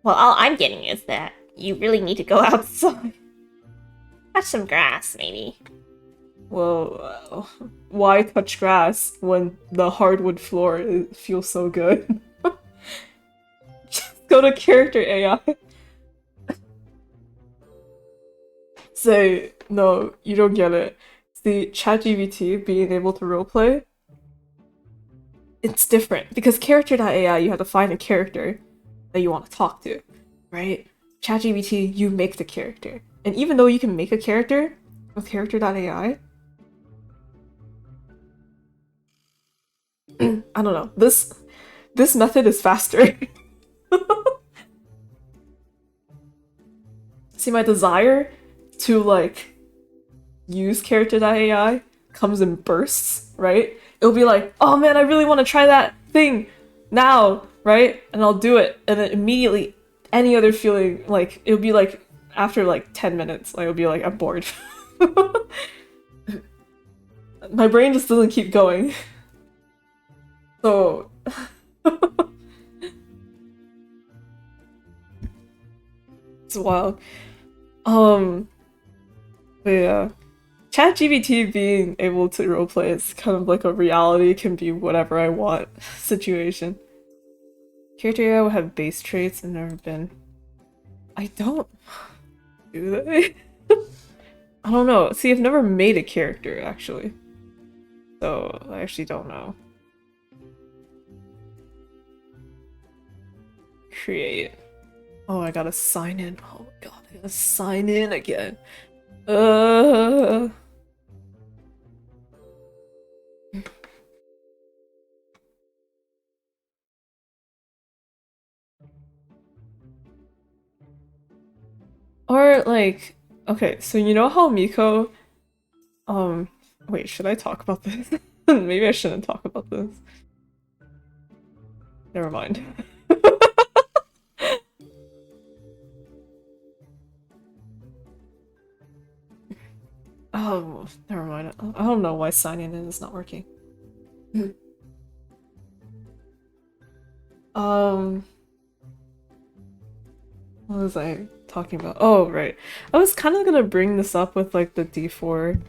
Well, all I'm getting is that you really need to go outside. Touch some grass, maybe. Well, why touch grass when the hardwood floor feels so good? Just go to character AI. Say, no, you don't get it. See, ChatGPT being able to roleplay, it's different. Because character.ai, you have to find a character that you want to talk to, right? ChatGPT, you make the character. And even though you can make a character with character.ai, I don't know. This method is faster. See, my desire to like use character.ai comes in bursts, right? It'll be like, oh man, I really want to try that thing now, right? And I'll do it, and then immediately any other feeling, like it'll be like after like 10 minutes, like it'll be like I'm bored. My brain just doesn't keep going. So it's wild. But yeah. ChatGPT being able to roleplay is kind of like a reality can be whatever I want situation. Character AI will have base traits and never been. I don't. Do they? I don't know. See, I've never made a character actually. So I actually don't know. Create. Oh, I gotta sign in. Oh my god, I gotta sign in again. Uh. Or like, okay, so you know how Miko, um, wait, should I talk about this? Maybe I shouldn't talk about this. Never mind. Oh, never mind. I don't know why signing in is not working. Um, what was I talking about? Oh, right. I was kind of gonna bring this up with like the D4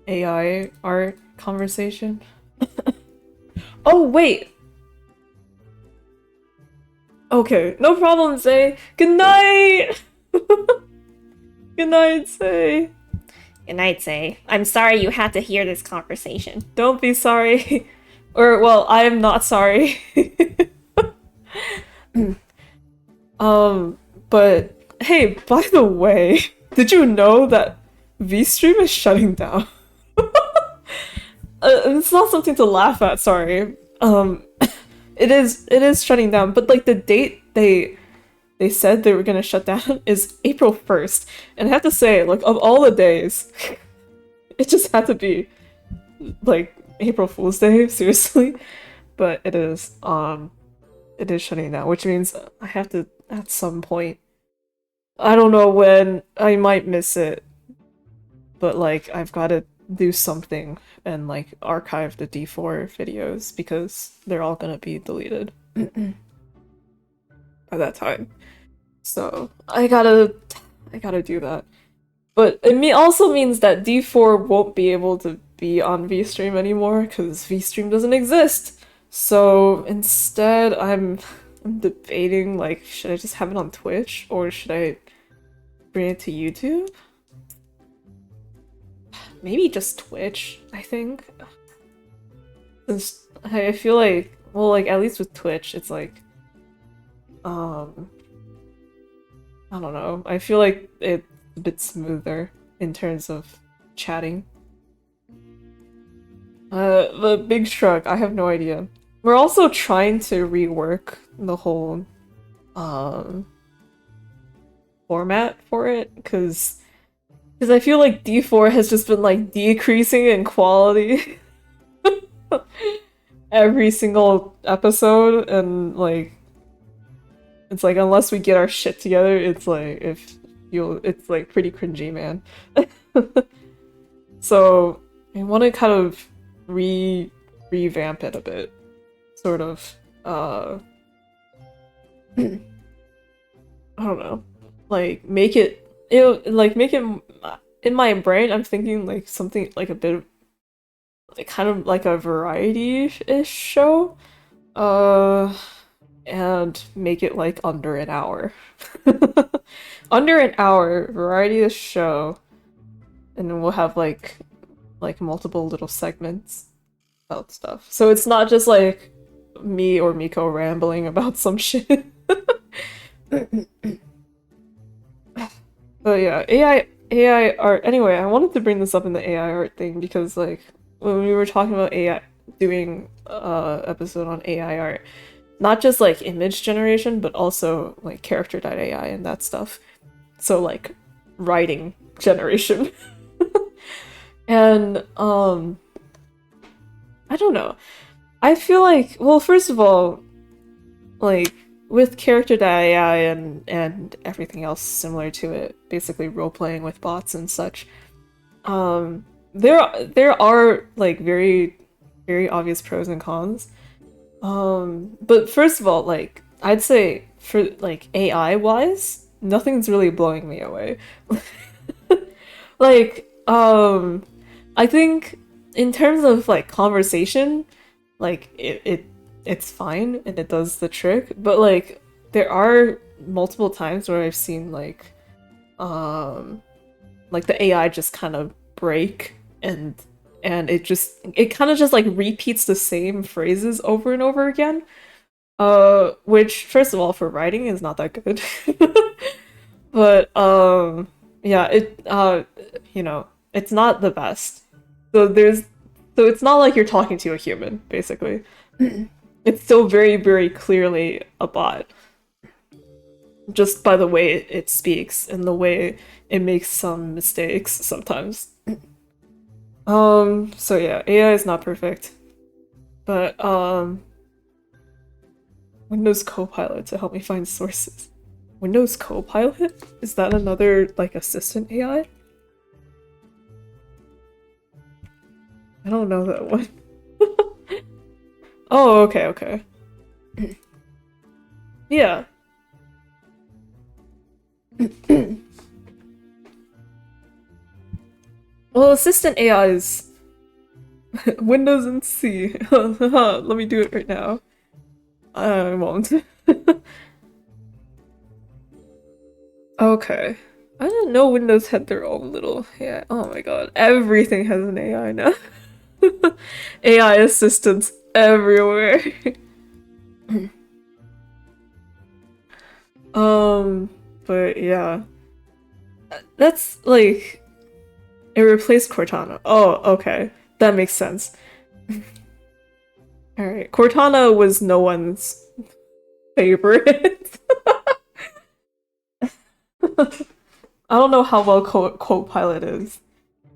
AI art conversation. Oh, wait. Okay, no problem, Zay. Good night! Good night, Zay. And I'd say, I'm sorry you had to hear this conversation. Don't be sorry. Or, well, I am not sorry. But hey, by the way, did you know that VStream is shutting down? It's not something to laugh at, sorry. It is shutting down, but like the date they said they were gonna shut down is April 1st. And I have to say, like of all the days, it just had to be like April Fool's Day, seriously. But it is shutting down, which means I have to at some point. I don't know when, I might miss it, but like I've gotta do something and like archive the D4 videos because they're all gonna be deleted by that time. So I gotta do that. But also means that D4 won't be able to be on VStream anymore because VStream doesn't exist. So instead, I'm debating like, should I just have it on Twitch or should I bring it to YouTube? Maybe just Twitch, I think. Since I feel like, well, like at least with Twitch, it's like, um, I don't know. I feel like it's a bit smoother in terms of chatting. The Big Shrug, I have no idea. We're also trying to rework the whole, um, format for it, because I feel like D4 has just been like decreasing in quality every single episode, and like it's like unless we get our shit together, it's like it's like pretty cringy, man. So I want to kind of revamp it a bit, sort of. I don't know, like make it in my brain. I'm thinking like something like a bit of like kind of like a variety-ish show, uh, and make it like under an hour. Under an hour, variety-ish show, and then we'll have like multiple little segments about stuff. So it's not just like me or Miko rambling about some shit. But yeah, AI art. Anyway, I wanted to bring this up in the AI art thing because like when we were talking about AI doing episode on AI art, not just like image generation, but also like character.ai and that stuff. So like writing generation. And I don't know. I feel like, well, first of all, like with character.ai and everything else similar to it, basically role playing with bots and such, there are like very obvious pros and cons. But first of all, like I'd say for like AI wise, nothing's really blowing me away. Like, I think in terms of like conversation, like it's fine and it does the trick, but like there are multiple times where I've seen like the AI just kind of break and it kind of just like repeats the same phrases over and over again. Which first of all for writing is not that good. But yeah, you know, it's not the best. So there's so it's not like you're talking to a human, basically. It's still very, very clearly a bot, just by the way it speaks and the way it makes some mistakes sometimes. So yeah, AI is not perfect. But Windows Copilot to help me find sources. Windows Copilot? Is that another like assistant AI? I don't know that one. Oh, okay, okay. Yeah. Well, assistant AI is Windows and C. Let me do it right now. I won't. Okay. I didn't know Windows had their own little AI. Oh my god. Everything has an AI now. AI assistants everywhere. But yeah. That's like it replaced Cortana. Oh, okay. That makes sense. Alright. Cortana was no one's favorite. I don't know how well Copilot is.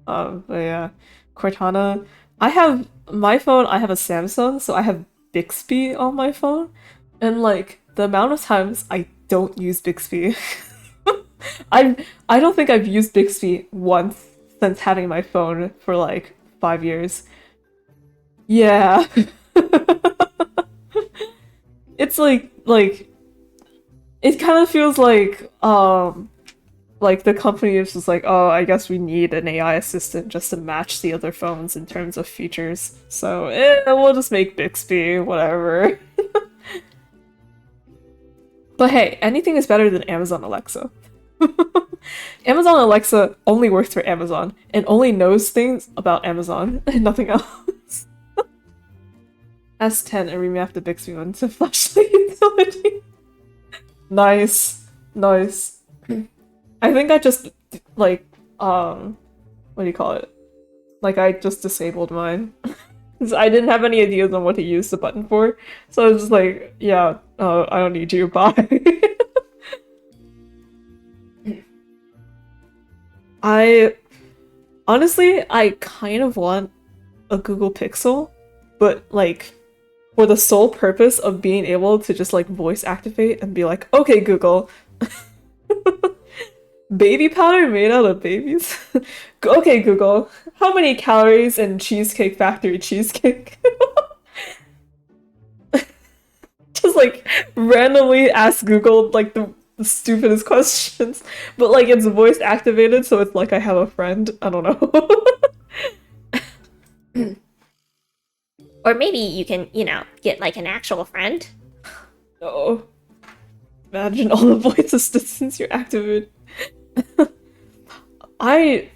But yeah. Cortana. I have my phone, I have a Samsung, so I have Bixby on my phone. And like the amount of times I don't use Bixby. I don't think I've used Bixby once since having my phone for like 5 years. Yeah. It's like it kind of feels like the company is just like, oh, I guess we need an AI assistant just to match the other phones in terms of features. So we'll just make Bixby, whatever. But hey, anything is better than Amazon Alexa. Amazon Alexa only works for Amazon and only knows things about Amazon and nothing else. S10 and remap the Bixby one to flashlight utility. Nice. Nice. I think I just like what do you call it? Like I just disabled mine. 'Cause I didn't have any ideas on what to use the button for. So I was just like, yeah, I don't need you, bye. I honestly I kind of want a Google Pixel, but like for the sole purpose of being able to just like voice activate and be like, okay, Google. Baby powder made out of babies? Okay, Google, how many calories in Cheesecake Factory cheesecake? Just like randomly ask Google like the stupidest questions, but like it's voice activated, so it's like I have a friend. I don't know. Or maybe you can, get like an actual friend. No. Imagine all the voice assistants you're activated. I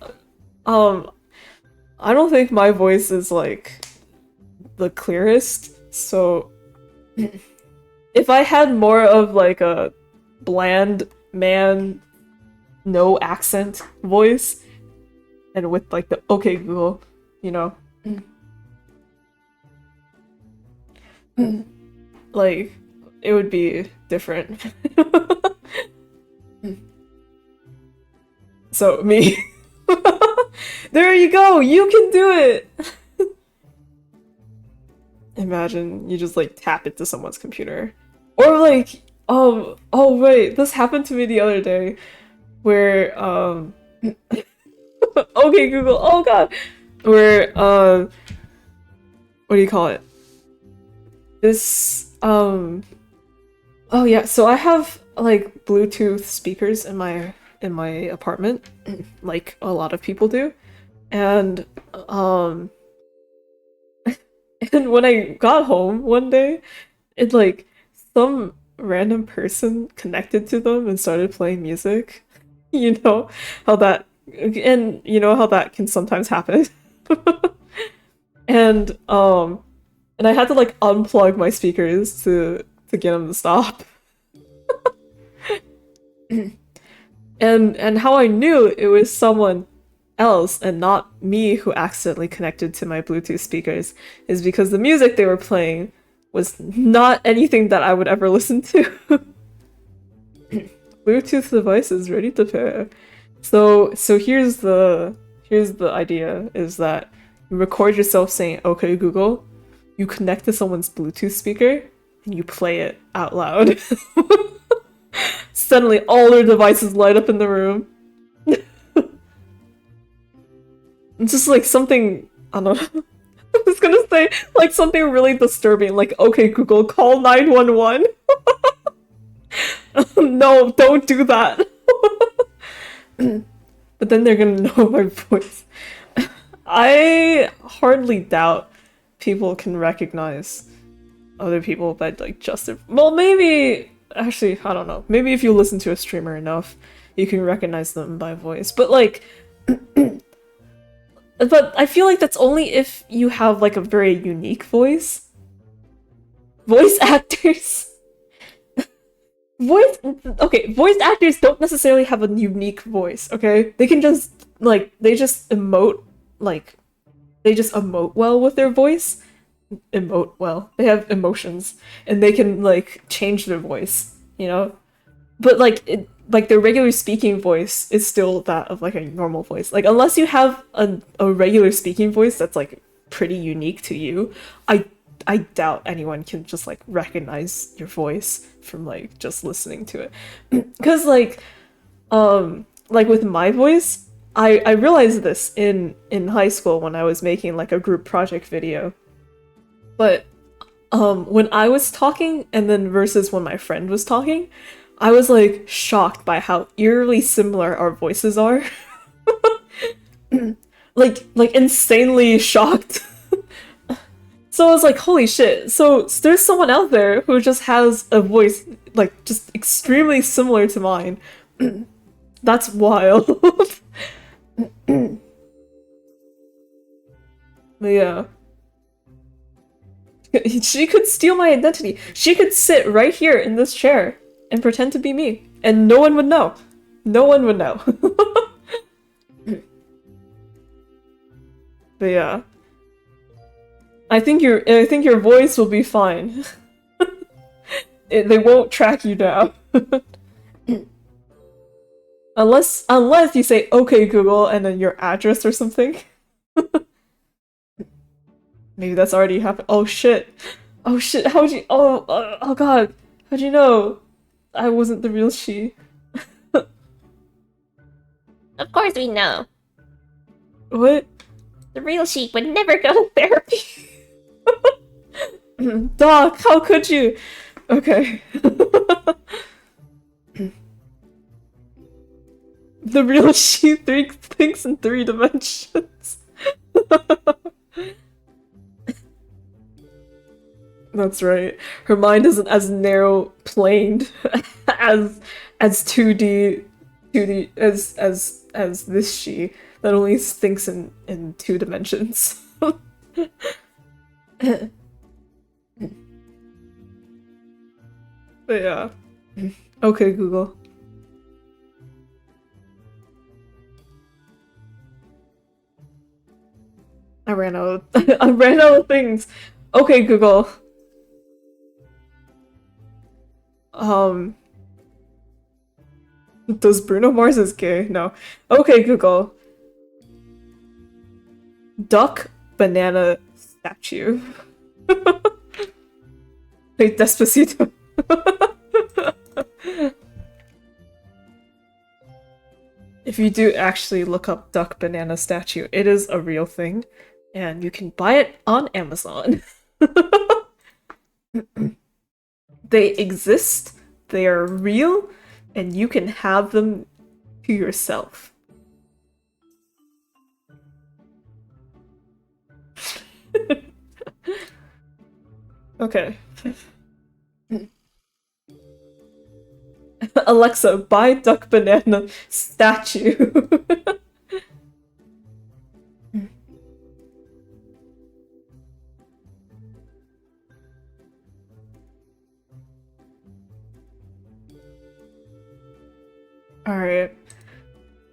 um I don't think my voice is like the clearest, so if I had more of like a bland man, no accent voice, and with like the okay Google, you know, like it would be different. So me. There you go, you can do it! Imagine you just like tap into someone's computer. Or like, oh wait, this happened to me the other day where okay Google, oh god. Where what do you call it? This oh yeah, so I have like Bluetooth speakers in my apartment, like a lot of people do. And and when I got home one day, it like some random person connected to them and started playing music. You know how that and you know how that can sometimes happen. And I had to like unplug my speakers to to get him to stop. And how I knew it was someone else and not me who accidentally connected to my Bluetooth speakers is because the music they were playing was not anything that I would ever listen to. Bluetooth devices ready to pair. So here's the idea is that you record yourself saying "Okay Google," you connect to someone's Bluetooth speaker, and you play it out loud. Suddenly all their devices light up in the room. It's just like something I don't know. I was gonna say like something really disturbing, like "Okay Google, call 911." No, don't do that. But then they're gonna know my voice. I hardly doubt people can recognize other people by like just their... Well, maybe actually I don't know. Maybe if you listen to a streamer enough, you can recognize them by voice. But like, but I feel like that's only if you have like a very unique voice. Voice actors. Voice actors don't necessarily have a unique voice, okay? They can just they just emote like they just emote well with their voice. Emote well. They have emotions and they can like change their voice, you know? But like their regular speaking voice is still that of like a normal voice. Like unless you have a regular speaking voice that's like pretty unique to you, I doubt anyone can just like recognize your voice from like just listening to it. Because like with my voice, I realized this in high school when I was making like a group project video. But when I was talking and then versus when my friend was talking, I was like shocked by how eerily similar our voices are. like insanely shocked. So I was like, holy shit. So there's someone out there who just has a voice like just extremely similar to mine. That's wild. But yeah. She could steal my identity. She could sit right here in this chair and pretend to be me. And no one would know. No one would know. But yeah. I think your voice will be fine. They won't track you down. unless you say "Okay Google" and then your address or something. Maybe that's already happened. Oh shit. Oh shit. How'd you oh god. How'd you know I wasn't the real she? Of course we know. What? The real sheep would never go to therapy. Doc, how could you? Okay. The real she thinks in 3 dimensions. That's right. Her mind isn't as narrow planed as 2D as this she that only thinks in 2 dimensions. But yeah. Okay, Google. I ran out I ran out of things. Okay, Google. Does Bruno Mars is gay? No. Okay, Google. Duck banana statue. Wait, Despacito. If you do actually look up duck banana statue, it is a real thing, and you can buy it on Amazon. They exist, they are real, and you can have them to yourself. Okay. Alexa, buy duck banana statue. Alright.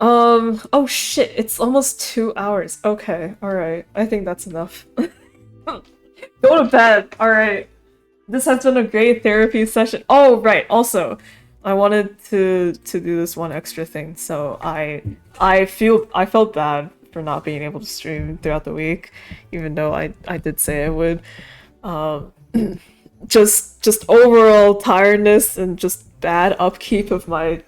Oh shit, it's almost 2 hours. Okay, alright. I think that's enough. Go to bed. Alright. This has been a great therapy session. Oh, right. Also, I wanted to do this one extra thing. So I felt bad for not being able to stream throughout the week, even though I did say I would. Um, just overall tiredness and just bad upkeep of my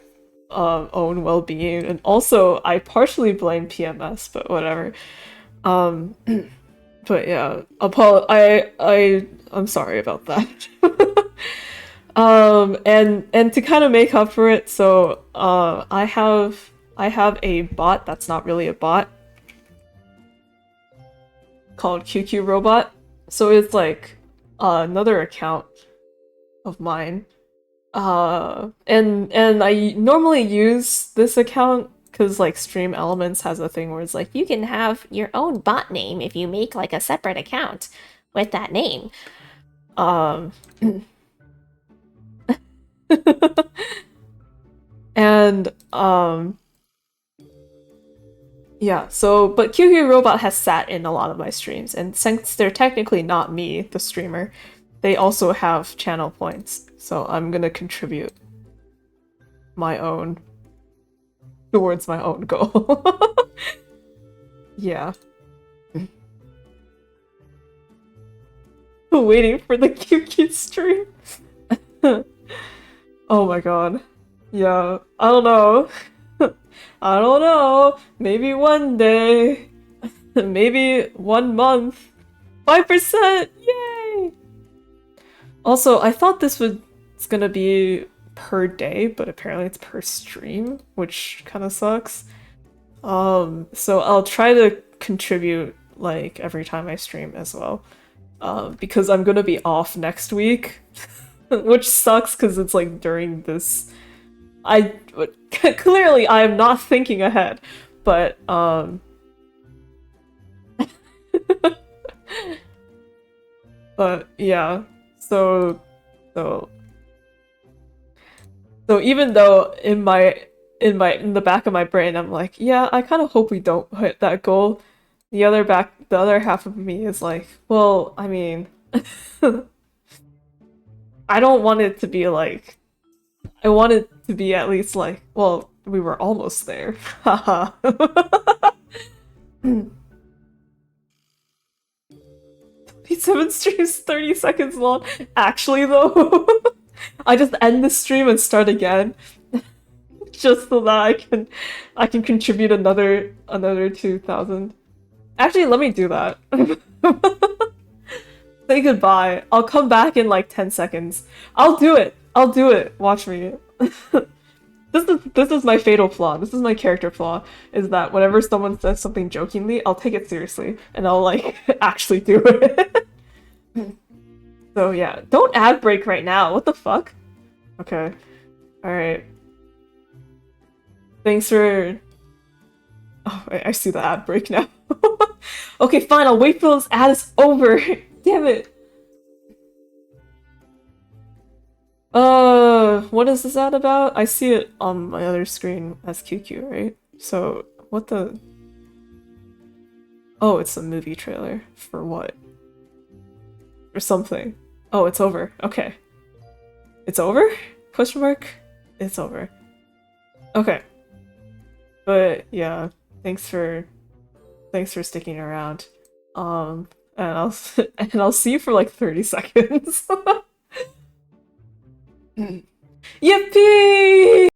own well-being, and also I partially blame PMS, but whatever. Um, but yeah, I'm sorry about that. And to kind of make up for it, so I have a bot that's not really a bot called QQ Robot. So it's like another account of mine. And I normally use this account because like Stream Elements has a thing where it's like You can have your own bot name if you make like a separate account with that name. um and yeah, so but QQ Robot has sat in a lot of my streams, and since they're technically not me, the streamer, they also have channel points. So I'm gonna contribute my own towards my own goal. Yeah. Waiting for the QQ stream. Oh my god. Yeah, I don't know. I don't know. Maybe one day. Maybe 1 month. 5%! Yay! Also, I thought this was gonna be per day, but apparently it's per stream, which kind of sucks. So I'll try to contribute like every time I stream as well. Because I'm gonna be off next week, which sucks because it's like during this. Clearly I am not thinking ahead, but but yeah. So so even though in the back of my brain I'm like, yeah, I kind of hope we don't hit that goal. The other half of me is like, well, I mean, I don't want it to be like I want it to be at least like, well, we were almost there. Haha. 27 streams, 30 seconds long. Actually, though, I just end the stream and start again, just so that I can contribute another 2,000. Actually, let me do that. Say goodbye. I'll come back in like 10 seconds. I'll do it. I'll do it. Watch me. This is my fatal flaw. This is my character flaw. Is that whenever someone says something jokingly, I'll take it seriously and I'll like actually do it. So yeah, don't ad break right now. What the fuck? Okay. All right. Thanks for. Oh, I see the ad break now. Okay, fine. I'll wait till this ad is over. Damn it. What is this ad about? I see it on my other screen as QQ, right? So, what the... Oh, it's a movie trailer. For what? For something. Oh, it's over. Okay. It's over? Question mark? It's over. Okay. But, yeah. Thanks for sticking around. And I'll and I'll see you for like 30 seconds. Yippee!